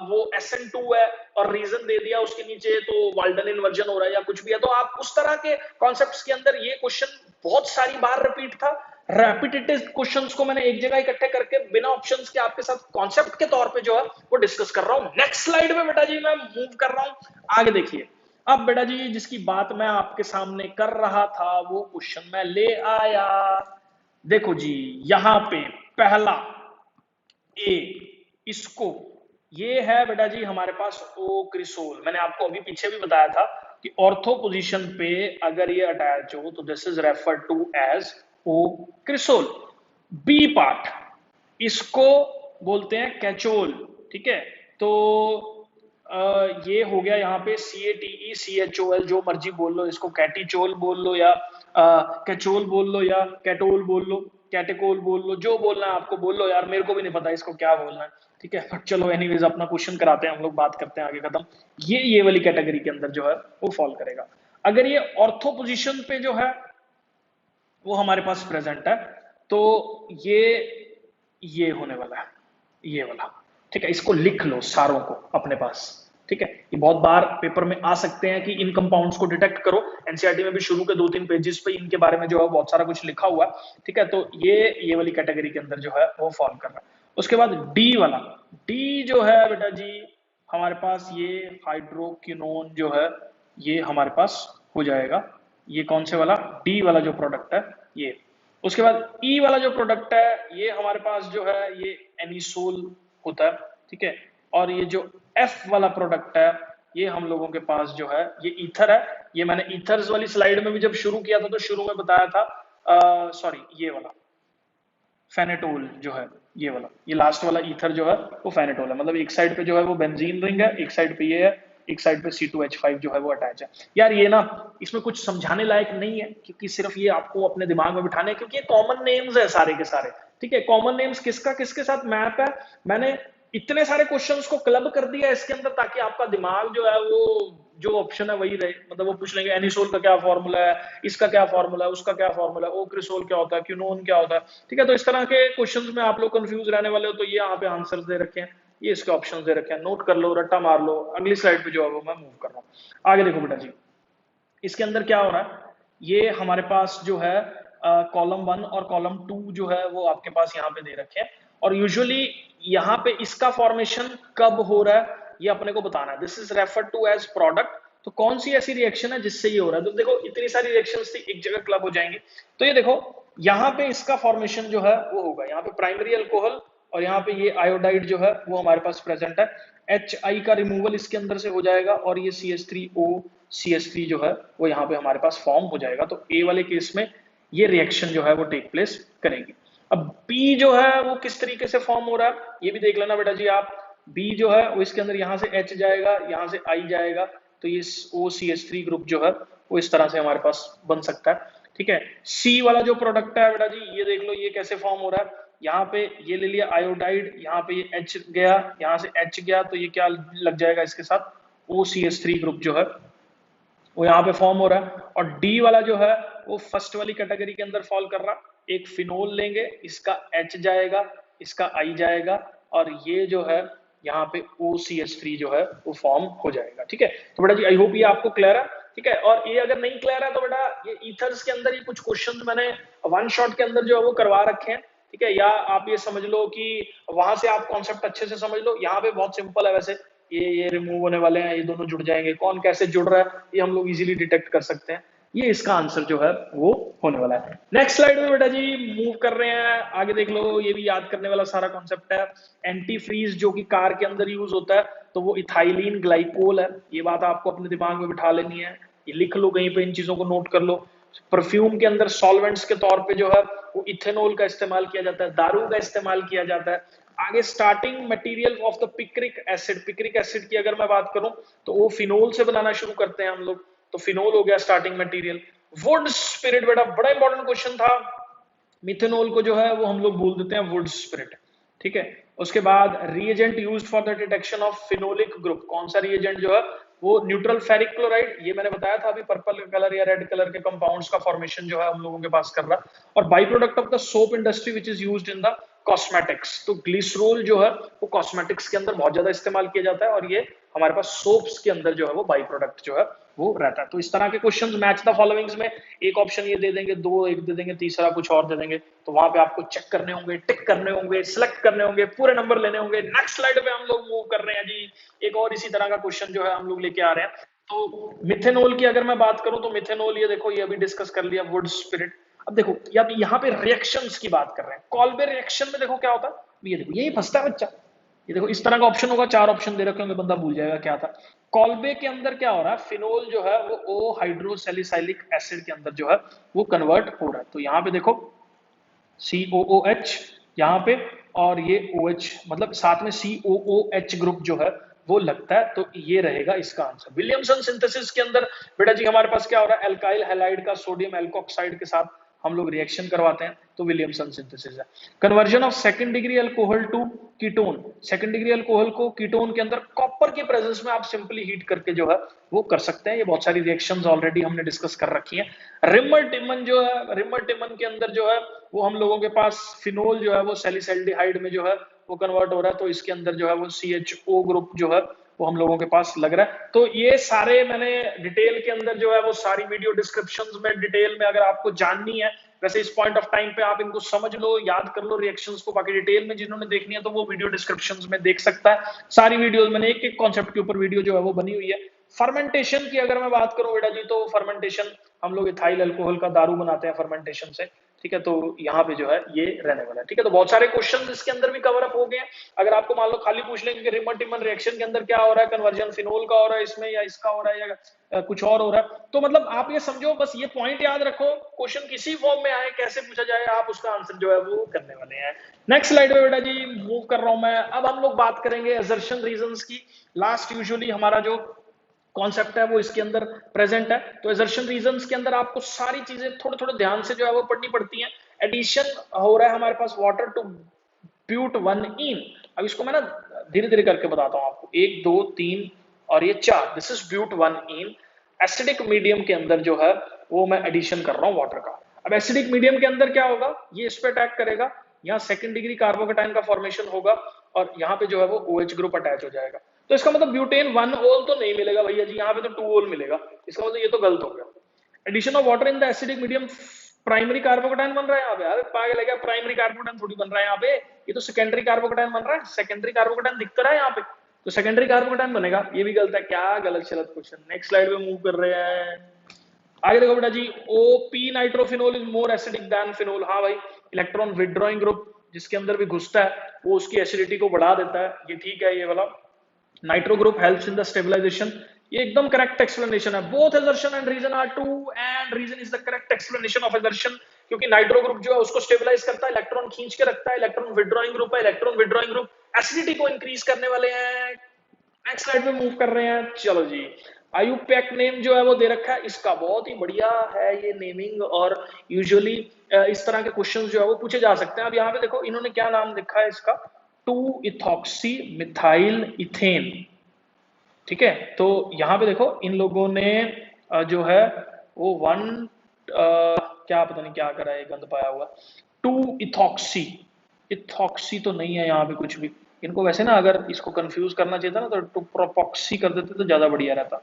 वो SN2 है, और रीजन दे दिया उसके नीचे तो वाल्डन इन्वर्जन हो रहा है या कुछ भी है। तो आप उस तरह के कॉन्सेप्ट्स के अंदर ये क्वेश्चन बहुत सारी बार रिपीट था। रेपिटेटिव क्वेश्चंस को मैंने एक जगह इकट्ठे करके बिना ऑप्शंस के आपके साथ कॉन्सेप्ट के तौर पे जो है वो डिस्कस कर रहा हूं। नेक्स्ट स्लाइड में बेटा जी मैं मूव कर रहा हूं, आगे देखिए। अब बेटा जी जिसकी बात मैं आपके सामने कर रहा था वो क्वेश्चन मैं ले आया। देखो जी यहां पे पहला ए, इसको ये है बेटा जी हमारे पास ओ क्रिसोल। मैंने आपको अभी पीछे भी बताया था कि ऑर्थो पोजीशन पे अगर ये अटैच हो तो this is referred to as O cresol. B part इसको बोलते हैं कैचोल, ठीक है। तो ये हो गया यहाँ पे CATE जो मर्जी बोल लो, इसको कैटिचोल बोल लो या कैचोल बोल लो या कैटोल बोल लो, कैटेकोल बोल लो, जो बोलना है आपको बोल लो यार, मेरे को भी नहीं पता इसको क्या बोलना है, ठीक है। बट चलो एनीवेज अपना क्वेश्चन कराते हैं हम लोग, बात करते हैं आगे खत्म। ये वाली कैटेगरी के अंदर जो है वो फॉल करेगा। अगर ये ऑर्थो पोजीशन पे जो है वो हमारे पास प्रेजेंट है तो ये होने वाला है, ये वाला, ठीक है। इसको लिख लो सारों को अपने पास, ठीक है। ये बहुत बार पेपर में आ सकते हैं कि इन कंपाउंड्स को डिटेक्ट करो। एनसीईआरटी में भी शुरू के 2-3 पेजेस पे इनके बारे में जो है बहुत सारा कुछ लिखा हुआ है, ठीक है। तो ये वाली कैटेगरी के अंदर जो है वो फॉल कर रहा है। उसके बाद डी वाला, डी जो है बेटा जी हमारे पास ये हाइड्रोक्विनोन जो है ये हमारे पास हो जाएगा। ये कौन से वाला, डी वाला जो प्रोडक्ट है ये। उसके बाद ई वाला जो प्रोडक्ट है ये हमारे पास जो है ये एनिसोल होता है, ठीक है। और ये जो एफ वाला प्रोडक्ट है ये हम लोगों के पास जो है ये ईथर है। ये मैंने ईथर्स वाली स्लाइड में भी जब शुरू किया था तो शुरू में बताया था, सॉरी ये वाला फेनेटोल जो है ये वाला, ये लास्ट वाला ईथर जो है वो फेनेटोल है। मतलब एक साइड पे जो है वो बेंजीन रिंग है, एक साइड पे ये है, एक साइड पे C2H5 जो है वो अटैच है। यार ये ना इसमें कुछ समझाने लायक नहीं है, क्योंकि सिर्फ ये आपको अपने दिमाग में बिठाने, क्योंकि ये कॉमन नेम्स है सारे के सारे, ठीक है। कॉमन नेम्स किसका किसके साथ मैप है, मैंने इतने सारे क्वेश्चंस को क्लब कर दिया इसके अंदर ताकि आपका दिमाग जो है वो जो ऑप्शन है वही रहे। मतलब वो पूछ लेंगे एनिसोल का क्या फॉर्मूला है, इसका क्या फॉर्मूला है, उसका क्या फॉर्मूला है, ओक्रिसोल क्या होता है, क्यूनोन क्या होता है, ठीक है। तो इस तरह के क्वेश्चंस में आप लोग कंफ्यूज रहने वाले हो तो ये यहाँ पे आंसर्स दे रखे हैं, ये इसके ऑप्शंस दे रखे हैं, नोट कर लो, रट्टा मार लो। अगली स्लाइड पे जो है वो मैं मूव कर रहा हूँ। आगे देखो बेटा जी इसके अंदर क्या हो रहा है, ये हमारे पास जो है कॉलम 1 और कॉलम 2 जो है वो आपके पास यहाँ पे दे रखे हैं, और यूजुअली यहाँ पे इसका फॉर्मेशन कब हो रहा है ये अपने को बताना है। This is referred to as product. तो कौन सी ऐसी रिएक्शन है जिससे ये हो रहा है, तो देखो इतनी सारी रिएक्शंस थी एक जगह क्लब हो जाएंगी। तो ये देखो यहाँ पे इसका फॉर्मेशन जो है वो होगा, यहाँ पे प्राइमरी अल्कोहल और यहाँ पे ये आयोडाइड जो है वो हमारे पास प्रेजेंट है। HI का रिमूवल इसके अंदर से हो जाएगा और ये CH3O CH3 जो है वो यहाँ पे हमारे पास फॉर्म हो जाएगा। तो ए वाले केस में ये रिएक्शन जो है वो टेक प्लेस करेगी। अब बी जो है वो किस तरीके से फॉर्म हो रहा है ये भी देख लेना बेटा जी आप। बी जो है वो इसके अंदर यहाँ से H जाएगा, यहाँ से I जाएगा, तो ये OCH3 ग्रुप जो है वो इस तरह से हमारे पास बन सकता है। ठीक है, सी वाला जो प्रोडक्ट है बेटा जी ये देख लो ये कैसे फॉर्म हो रहा है। यहाँ पे ये ले लिया आयोडाइड, यहाँ पे ये H गया, यहाँ से H गया, तो ये क्या लग जाएगा इसके साथ, OCH3 ग्रुप जो है वो यहाँ पे फॉर्म हो रहा है। और डी वाला जो है वो फर्स्ट वाली कैटेगरी के अंदर फॉल कर रहा। एक फिनोल लेंगे, इसका H जाएगा, इसका I जाएगा, और ये जो है यहाँ पे OCH3 जो है वो फॉर्म हो जाएगा। ठीक है, तो बेटा जी आई होप ये आपको क्लियर है। ठीक है, और ये अगर नहीं क्लियर है तो बेटा ये ईथर्स के अंदर ये कुछ क्वेश्चन मैंने वन शॉट के अंदर जो है वो करवा रखे हैं। ठीक है, या आप ये समझ लो कि वहां से आप कॉन्सेप्ट अच्छे से समझ लो। यहाँ पे बहुत सिंपल है वैसे, ये रिमूव होने वाले हैं, ये दोनों जुड़ जाएंगे, कौन कैसे जुड़ रहा है ये हम लोग इजीली डिटेक्ट कर सकते हैं। ये इसका आंसर जो है वो होने वाला है। नेक्स्ट स्लाइड में बेटा जी मूव कर रहे हैं, आगे देख लो, ये भी याद करने वाला सारा कॉन्सेप्ट है। एंटी फ्रीज जो कि कार के अंदर यूज होता है, तो वो इथाइलिन ग्लाइकोल है। ये बात आपको अपने दिमाग में बिठा लेनी है, ये लिख लो कहीं पे, इन चीजों को नोट कर लो। परफ्यूम के अंदर सॉल्वेंट्स के तौर पे जो है वो इथेनॉल का इस्तेमाल किया जाता है, दारू का इस्तेमाल किया जाता है। आगे starting material of the picric acid, picric acid की अगर मैं बात करूं तो वो फिनोल से बनाना शुरू करते हैं हम लोग, तो फिनोल हो गया स्टार्टिंग मटेरियल। वुड स्पिरिट बेटा बड़ा इंपॉर्टेंट क्वेश्चन था, मिथेनॉल को जो है वो हम लोग बोल देते हैं वुड स्पिरिट। ठीक है, उसके बाद reagent used for the detection of phenolic group, कौन सा रिएजेंट जो है वो न्यूट्रल फेरिक क्लोराइड, ये मैंने बताया था अभी, पर्पल कलर या रेड कलर के कंपाउंड्स का फॉर्मेशन जो है हम लोगों के पास कर रहा है। और by product of the soap industry which is used in the cosmetics, तो ग्लिसरोल जो है वो कॉस्मेटिक्स के अंदर बहुत ज्यादा इस्तेमाल किया जाता है, और ये हमारे पास सोप्स के अंदर जो है वो बाई प्रोडक्ट जो है वो रहता है। तो इस तरह के क्वेश्चंस मैच द फॉलोइंग्स में एक ऑप्शन ये दे देंगे, दो एक दे देंगे, तीसरा कुछ और दे देंगे, तो वहां पे आपको चेक करने होंगे, टिक करने होंगे, सिलेक्ट करने होंगे, पूरे नंबर लेने होंगे। नेक्स्ट स्लाइड पे हम लोग मूव कर रहे हैं जी, एक और इसी तरह का क्वेश्चन जो है हम लोग लेके आ रहे हैं। तो मिथेनॉल की अगर मैं बात करूं तो मिथेनॉल, ये देखो ये अभी डिस्कस कर लिया, वुड स्पिरिट। अब देखो यहाँ पे रिएक्शंस की बात कर रहे हैं, कॉल्बे रिएक्शन में देखो क्या होता है, ये देखो यही फंसता है बच्चा। ये देखो इस तरह का ऑप्शन होगा, चार ऑप्शन दे रखे होंगे, बंदा भूल जाएगा क्या था। कॉल्बे के अंदर क्या हो रहा है, फिनोल जो है वो ओ हाइड्रोसैलिसाइलिक एसिड के अंदर जो है वो कन्वर्ट हो रहा है। तो यहाँ पे देखो COOH यहाँ पे, और ये OH, मतलब साथ में COOH ग्रुप जो है वो लगता है, तो ये रहेगा इसका आंसर। विलियमसन सिंथेसिस के अंदर बेटा जी हमारे पास क्या हो रहा है, एल्काइल हैलाइड का सोडियम एल्कोक्साइड के साथ हम लोग रिएक्शन करवाते हैं, तो विलियमसन सिंथेसिस है। Conversion of second degree alcohol to ketone, second degree alcohol को कीटोन के अंदर कॉपर के प्रेजेंस में आप सिंपली हीट करके जो है वो कर सकते हैं। ये बहुत सारी रिएक्शंस ऑलरेडी हमने डिस्कस कर रखी हैं। रिमर टिमन जो है, रिमर टिमन के अंदर जो है वो हम लोगों के पास फिनोल जो है वो सैलिसैल्डिहाइड में जो है वो कन्वर्ट हो रहा है, तो इसके अंदर जो है वो CHO ग्रुप जो है वो हम लोगों के पास लग रहा है। तो ये सारे मैंने डिटेल के अंदर जो है वो सारी वीडियो डिस्क्रिप्शंस में डिटेल में अगर आपको जाननी है, वैसे इस पॉइंट ऑफ टाइम पे आप इनको समझ लो, याद कर लो रिएक्शंस को, बाकी डिटेल में जिन्होंने देखनी है तो वो वीडियो डिस्क्रिप्शंस में देख सकता है। सारी वीडियोस मैंने एक एक कॉन्सेप्ट के ऊपर वीडियो जो है वो बनी हुई है। फर्मेंटेशन की अगर मैं बात करूं बेटा जी, तो फर्मेंटेशन हम लोग इथाइल अल्कोहल का दारू बनाते हैं फर्मेंटेशन से। ठीक है, तो यहाँ पे जो है ये रहने वाला है। ठीक है, तो बहुत सारे क्वेश्चन इसके अंदर भी कवर अप हो गए हैं। अगर आपको मान लो खाली पूछ लेंगे कि रिमर टिमन रिएक्शन के अंदर क्या हो रहा है, कन्वर्जन फिनोल का हो रहा है इसमें, या इसका हो रहा है, या कुछ और हो रहा है, तो मतलब आप ये समझो, बस ये पॉइंट याद रखो, क्वेश्चन किसी फॉर्म में आए, कैसे पूछा जाए, आप उसका आंसर जो है वो करने वाले हैं। नेक्स्ट स्लाइड पे बेटा जी मूव कर रहा हूं मैं। अब हम लोग बात करेंगे असर्शन रीजंस की। लास्ट यूजुअली हमारा जो कॉन्सेप्ट है वो इसके अंदर प्रेजेंट है। तो असर्शन रीजंस के अंदर आपको सारी चीजें थोड़े थोड़े ध्यान से जो है वो पढ़नी पड़ती हैं। एडिशन हो रहा है हमारे पास वाटर टू ब्यूट 1 इन। अब इसको मैं ना धीरे धीरे करके बताता हूं आपको, 1 2 3 और ये 4, this is but 1 ene. Acidic medium के अंदर जो है वो मैं एडिशन कर रहा हूं वाटर का। अब एसिडिक मीडियम के अंदर क्या होगा, ये इस पे अटैक करेगा, यहाँ सेकंड डिग्री कार्बोकेटाइन का फॉर्मेशन होगा, और यहाँ पे जो है वो OH ग्रुप अटैच हो जाएगा। तो इसका मतलब ब्यूटेन 1 ओल तो नहीं मिलेगा भैया जी, यहाँ पे तो 2 ओल मिलेगा। इसका मतलब ये तो गलत हो गया। Addition of water in the acidic medium, primary carbocation बन रहा है यहाँ पे। अरे पागल है क्या, प्राइमरी कार्बोकेटाइन थोड़ी बन रहा है यहाँ पे, ये तो सेकेंडरी कार्बोकेटाइन बन रहा है। सेकेंडरी कार्बोकेटाइन दिखता रहा है यहाँ पे, तो सेकेंडरी कार्बोकेटाइन बनेगा। ये भी गलत है, क्या गलत शलत क्वेश्चन। नेक्स्ट स्लाइड पे मूव कर रहे हैं, आगे देखो बेटा जी, OP nitrophenol is more acidic than phenol. हाँ भाई, इलेक्ट्रॉन विड्रॉइंग ग्रुप जिसके अंदर भी घुसता है वो उसकी एसिडिटी को बढ़ा देता है, ये ठीक है ये वाला। Nitro group helps in the stabilization, ये एकदम करेक्ट एक्सप्लेनेशन है। Both assertion and reason are true and reason is the correct explanation of assertion, क्योंकि नाइट्रो ग्रुप जो है उसको स्टेबलाइज करता है, इलेक्ट्रॉन खींच के रखता है, इलेक्ट्रॉन विड्रॉइंग ग्रुप है, इलेक्ट्रॉन विड्रॉइंग ग्रुप एसिडिटी को इंक्रीज करने वाले हैं। नेक्स्ट स्लाइड पे मूव कर रहे हैं, चलो जी। आयुपैक नेम जो है वो दे रखा है, इसका बहुत ही बढ़िया है ये नेमिंग, और यूजुअली इस तरह के क्वेश्चंस जो है वो पूछे जा सकते हैं। अब यहाँ पे देखो इन्होंने क्या नाम लिखा है इसका, 2-इथॉक्सी मिथाइल इथेन, ठीक है। तो यहाँ पे देखो इन लोगों ने जो है वो क्या पता नहीं क्या करा है, गंद पाया हुआ। 2-इथॉक्सी, इथॉक्सी तो नहीं है यहाँ पे कुछ भी। इनको वैसे ना अगर इसको कंफ्यूज करना चाहिए था ना तो प्रोपॉक्सी कर देते तो ज्यादा बढ़िया रहता,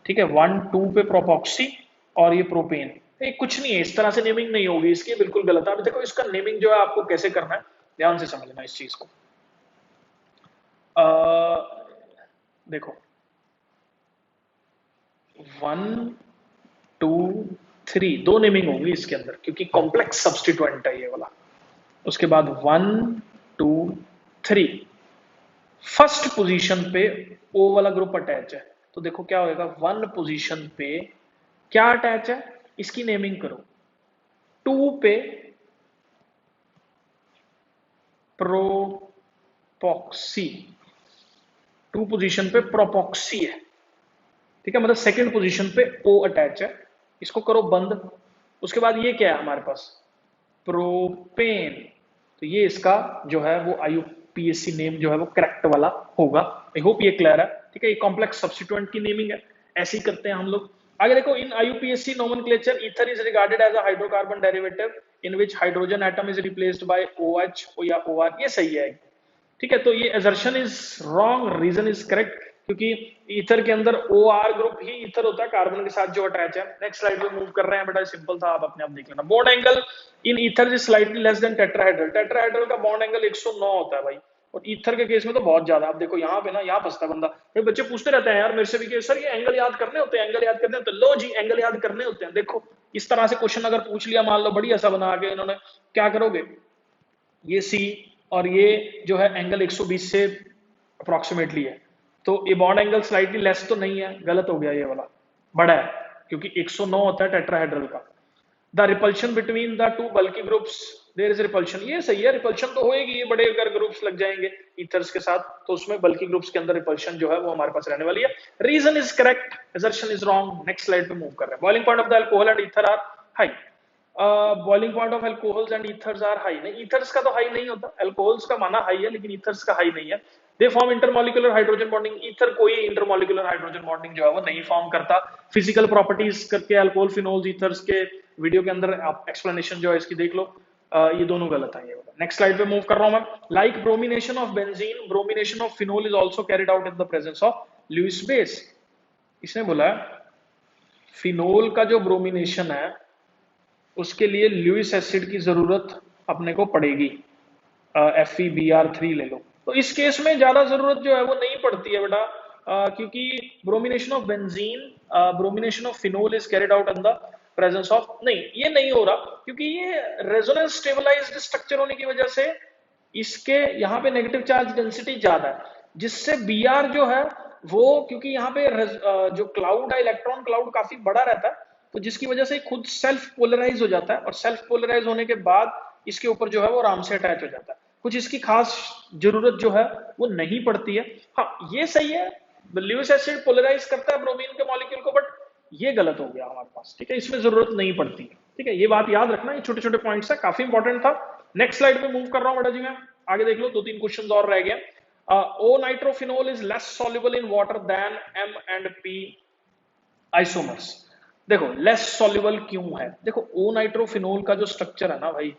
ठीक है। 1-2 पे प्रोपॉक्सी और ये प्रोपेन, ये कुछ नहीं है, इस तरह से नेमिंग नहीं होगी इसकी, बिल्कुल गलत है। अभी देखो इसका नेमिंग जो है आपको कैसे करना है, ध्यान से समझना इस चीज को। देखो 1, 2, 3 दो नेमिंग होंगी इसके अंदर, क्योंकि कॉम्प्लेक्स सब्स्टिट्यूएंट है ये वाला। उसके बाद 1, 2, 3 फर्स्ट पोजीशन पे ओ वाला ग्रुप अटैच है, तो देखो क्या होएगा, 1 पोजीशन पे क्या अटैच है, इसकी नेमिंग करो। 2 पे प्रोपॉक्सी, 2 पोजीशन पे प्रोपॉक्सी है, ठीक है, मतलब सेकंड पोजीशन पे ओ अटैच है, इसको करो बंद। उसके बाद ये क्या है हमारे पास, प्रोपेन, तो ये इसका जो है वो आईयूपीएसी नेम जो है वो करेक्ट वाला होगा। आई होप ये क्लियर है, ठीक है। ये कॉम्प्लेक्स सब्स्टिट्यूएंट की नेमिंग है, ऐसे ही करते हैं हम लोग। आगे देखो, in IUPAC nomenclature ether is regarded as a hydrocarbon derivative in which hydrogen atom is replaced by OH या OR, ये सही है, ठीक है। तो ये assertion is wrong, reason is correct, क्योंकि ईथर के अंदर OR ग्रुप ही ईथर होता है कार्बन के साथ जो अटैच है। नेक्स्ट स्लाइड पे मूव कर रहे हैं, बेटा सिंपल था, आप अपने आप देख लेना। Bond angle in ether is slightly less than tetrahedral, tetrahedral का बॉन्ड एंगल 109 होता है भाई, और ईथर के केस में तो बहुत ज्यादा। आप देखो यहाँ पे ना, यहाँ फंसता बंदा, फिर बच्चे पूछते रहते हैं यार मेरे से भी कि सर ये एंगल याद करने होते हैं, एंगल याद करने होते हैं। लो जी, एंगल याद करने होते हैं। देखो इस तरह से क्वेश्चन अगर पूछ लिया, मान लो बढ़िया सा बना के इन्होंने, क्या करोगे, ये C और ये जो है एंगल 120 से अप्रोक्सीमेटली है, तो ये बॉन्ड एंगल स्लाइटली लेस तो नहीं है, गलत हो गया, ये वाला बड़ा है, क्योंकि 109 होता है टेट्राहेड्रल का। The repulsion between the two bulky groups, there is repulsion, ये सही है, रिपल्शन तो होएगी, ये बड़े अगर ग्रुप्स लग जाएंगे ईथर्स के साथ तो उसमें बल्की ग्रुप्स के अंदर रिपल्शन जो है वो हमारे पास रहने वाली है। Reason is correct, assertion is wrong. Next slide पे मूव कर रहे हैं। Boiling point of the alcohol and ether are high, boiling point of alcohols and ethers are high, नहीं ईथर्स का तो हाई नहीं होता, अल्कोहल्स का माना हाई है लेकिन ईथर्स का हाई नहीं है। They form intermolecular hydrogen bonding, ether कोई इंटरमॉलिक्यूलर हाइड्रोजन बॉन्डिंग जो है वो नहीं फॉर्म करता। फिजिकल प्रॉपर्टीज करके अल्कोहल फिनोल्स ईथर्स के वीडियो के अंदर आप एक्सप्लेनेशन जो है इसकी देख लो, ये दोनों गलत है ये वाला। नेक्स्ट स्लाइड पे मूव कर रहा हूं मैं। Like bromination of benzene, bromination of phenol is also carried out in the presence of Lewis base. इसने बोला फिनोल का जो ब्रोमिनेशन है उसके लिए लुईस एसिड की जरूरत अपने को पड़ेगी, FeBr3 ले लो। तो इस केस में ज्यादा जरूरत जो है वो नहीं पड़ती है बेटा, क्योंकि bromination of benzene, bromination of phenol is carried out in the presence of, नहीं ये नहीं हो रहा, क्योंकि ये रेजोनेंस स्टेबलाइज्ड स्ट्रक्चर होने की वजह से इसके यहाँ पे नेगेटिव चार्ज डेंसिटी ज्यादा है, जिससे Br जो है वो, क्योंकि यहाँ पे जो क्लाउड है, इलेक्ट्रॉन क्लाउड काफी बड़ा रहता है, तो जिसकी वजह से खुद सेल्फ पोलराइज हो जाता है, और सेल्फ पोलराइज होने के बाद इसके ऊपर जो है वो आराम से अटैच हो जाता है, कुछ इसकी खास जरूरत जो है वो नहीं पड़ती है। हाँ ये सही है, लुईस एसिड पोलराइज करता है ब्रोमीन के मॉलिक्यूल को, बट ये गलत हो गया हमारे पास, ठीक है, इसमें जरूरत नहीं पड़ती है, ठीक है, ये बात याद रखना, ये छोटे छोटे पॉइंट्स है, काफी इंपॉर्टेंट था। नेक्स्ट स्लाइड पे मूव कर रहा हूं बेटा जी मैं, आगे देख लो, 2-3 क्वेश्चन और रह गए। O nitrophenol is less soluble in water than M and P isomers. देखो लेस सॉल्युबल क्यों है, देखो O नाइट्रोफिनोल का जो स्ट्रक्चर है ना भाई,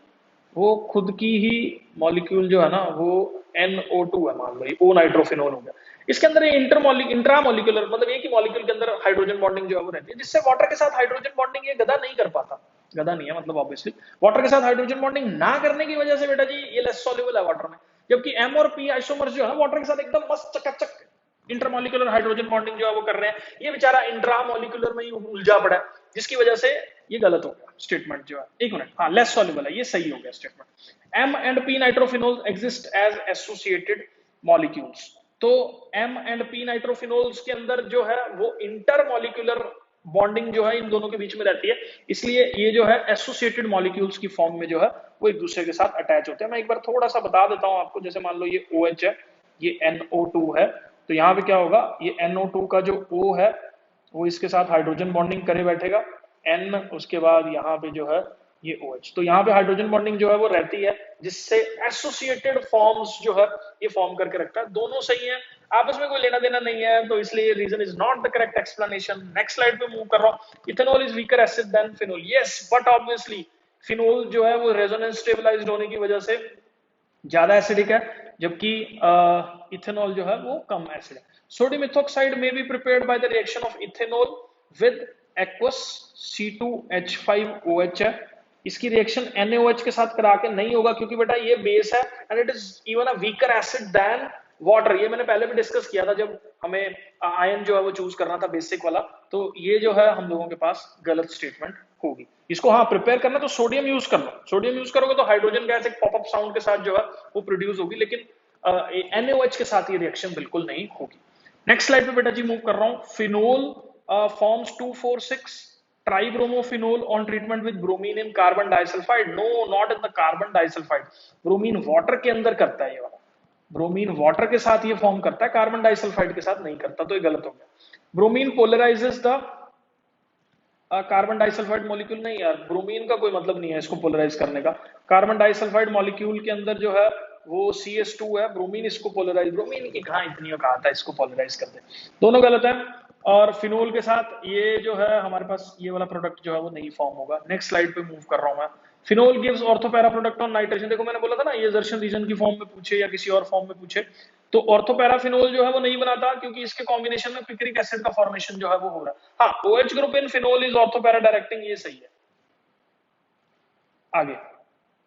वो खुद की ही मॉलिक्यूल जो है ना वो NO2 है, मान लो ये O नाइट्रोफिनोल हो गया, इसके अंदर ये इंट्रामोलिकुलर, मतलब एक ही मॉलिक्यूल के अंदर हाइड्रोजन बॉन्डिंग जो है वो रहती है, जिससे वाटर के साथ हाइड्रोजन बॉन्डिंग ये गधा नहीं कर पाता, गधा नहीं है मतलब ऑब्वियसली, वाटर के साथ हाइड्रोजन बॉन्डिंग ना करने की वजह से बेटा जी ये लेस सॉल्युबल है वाटर में, जबकि M और P आइसोमर्स जो है वाटर के साथ एकदम मस्त चकाचक इंटरमॉलिक्यूलर हाइड्रोजन बॉन्डिंग जो है वो कर रहे हैं, ये बेचारा इंट्रामोलिकुलर में ही उलझा पड़ा है, जिसकी वजह से ये गलत हो गया स्टेटमेंट जो है। एक मिनट, हाँ लेस सॉल्युबल है, ये सही हो गया statement. M and P nitrophenol exist as associated molecules. तो एम एंड पी नाइट्रोफिनोल्स के अंदर जो है वो इंटर मॉलिक्यूलर बॉन्डिंग जो है इन दोनों के बीच में रहती है, इसलिए ये जो है एसोसिएटेड मॉलिक्यूल्स की फॉर्म में जो है वो एक दूसरे के साथ अटैच होते हैं। मैं एक बार थोड़ा सा बता देता हूं आपको, जैसे मान लो ये OH है, ये NO2 है, तो यहाँ पे क्या होगा, ये NO2 का जो O है वो इसके साथ हाइड्रोजन बॉन्डिंग करे बैठेगा, N उसके बाद यहाँ पे जो है ये OH, तो यहाँ पे हाइड्रोजन बॉन्डिंग जो है वो रहती है, जिससे एसोसिएटेड फॉर्म्स जो है ये फॉर्म करके रखता है। दोनों सही है, आपस में कोई लेना देना नहीं है, तो इसलिए reason is not the correct explanation. Next slide पे मूव कर रहा हूँ। Ethanol is weaker acid than phenol, yes but obviously phenol जो है वो रेजोनेंस स्टेबलाइज्ड होने की वजह से ज्यादा एसिडिक है, जबकि इथेनॉल जो है वो कम एसिड है। सोडियम इथोक्साइड में be prepared by the reaction of ethanol with aqueous C2H5OH है। इसकी रिएक्शन NaOH के साथ करा के नहीं होगा, क्योंकि बेटा ये बेस है and it is even a weaker acid than water. ये मैंने पहले भी डिस्कस किया था जब हमें आयन जो है वो चूज करना था बेसिक वाला, तो ये जो है हम लोगों के पास गलत स्टेटमेंट होगी। इसको हाँ प्रिपेयर करना तो सोडियम यूज कर लो, सोडियम यूज करोगे तो हाइड्रोजन गैस एक पॉपअप साउंड के साथ जो है वो प्रोड्यूस होगी, लेकिन NaOH के साथ ये रिएक्शन बिल्कुल नहीं होगी। नेक्स्ट स्लाइड पे बेटा जी मूव कर रहा हूँ। Phenol forms 2,4,6 tribromophenol on treatment with bromine in carbon disulphide, no not in the carbon disulphide. Bromine water के अंदर करता है ये वाला, ब्रोमीन वाटर के साथ ये फॉर्म करता है, कार्बन डाइसल्फाइड के साथ नहीं करता, तो ये गलत हो गया। Bromine polarises the carbon disulphide molecule, नहीं यार ब्रोमीन का कोई मतलब नहीं है इसको पोलराइज करने का। कार्बन डाइसल्फाइड मॉलिक्यूल के अंदर जो है वो CS2 है, ब्रोमीन इसको पोलराइज, ब्रोमीन की कहां इतनी औकात है इसको पोलराइज कर दे, दोनों गलत है। और फिनोल के साथ ये जो है हमारे पास ये वाला प्रोडक्ट जो है वो नहीं फॉर्म होगा। नेक्स्ट स्लाइड पे मूव कर रहा हूं मैं। Phenol gives ortho para product on nitrogen, देखो मैंने बोला था ना ये जर्शन रीजन की फॉर्म में पूछे या किसी और फॉर्म में पूछे, तो ऑर्थोपैराफिनोल जो है वो नहीं बनाता, क्योंकि इसके कॉम्बिनेशन में पिक्रिक एसिड का फॉर्मेशन जो है वो हो रहा है। हाँ OH group in phenol is ortho para directing, ये सही है। आगे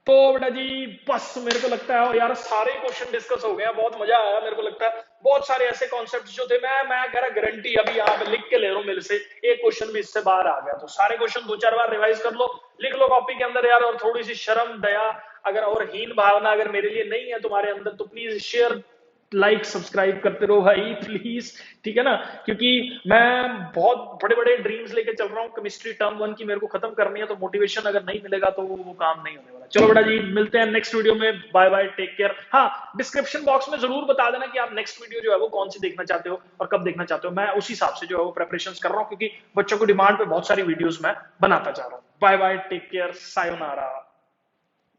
तो बेटा जी बस मेरे को लगता है यार सारे क्वेश्चन डिस्कस हो गए, बहुत मजा आया मेरे को लगता है। बहुत सारे ऐसे कॉन्सेप्ट जो थे मैं कह रहा गारंटी अभी यहाँ पे लिख के ले रहा हूँ मेरे से, एक क्वेश्चन भी इससे बाहर आ गया, तो सारे क्वेश्चन 2-4 बार रिवाइज कर लो, लिख लो कॉपी के अंदर यार। और थोड़ी सी शर्म दया अगर और हीन भावना अगर मेरे लिए नहीं है तुम्हारे अंदर, तो प्लीज शेयर लाइक सब्सक्राइब करते रहो भाई प्लीज, ठीक है ना, क्योंकि मैं बहुत बड़े बड़े ड्रीम्स लेके चल रहा हूँ। केमिस्ट्री टर्म 1 की मेरे को खत्म करनी है, तो मोटिवेशन अगर नहीं मिलेगा तो वो काम नहीं होने वाला। चलो बेटा जी मिलते हैं नेक्स्ट वीडियो में, बाय बाय, टेक केयर। हाँ डिस्क्रिप्शन बॉक्स में जरूर बता देना कि आप नेक्स्ट वीडियो जो है वो कौन सी देखना चाहते हो और कब देखना चाहते हो, मैं उसी हिसाब से जो है वो प्रेपरेशन कर रहा हूँ, क्योंकि बच्चों को डिमांड पे बहुत सारी वीडियोस मैं बनाता जा रहा हूँ। Bye bye, take care, sayonara.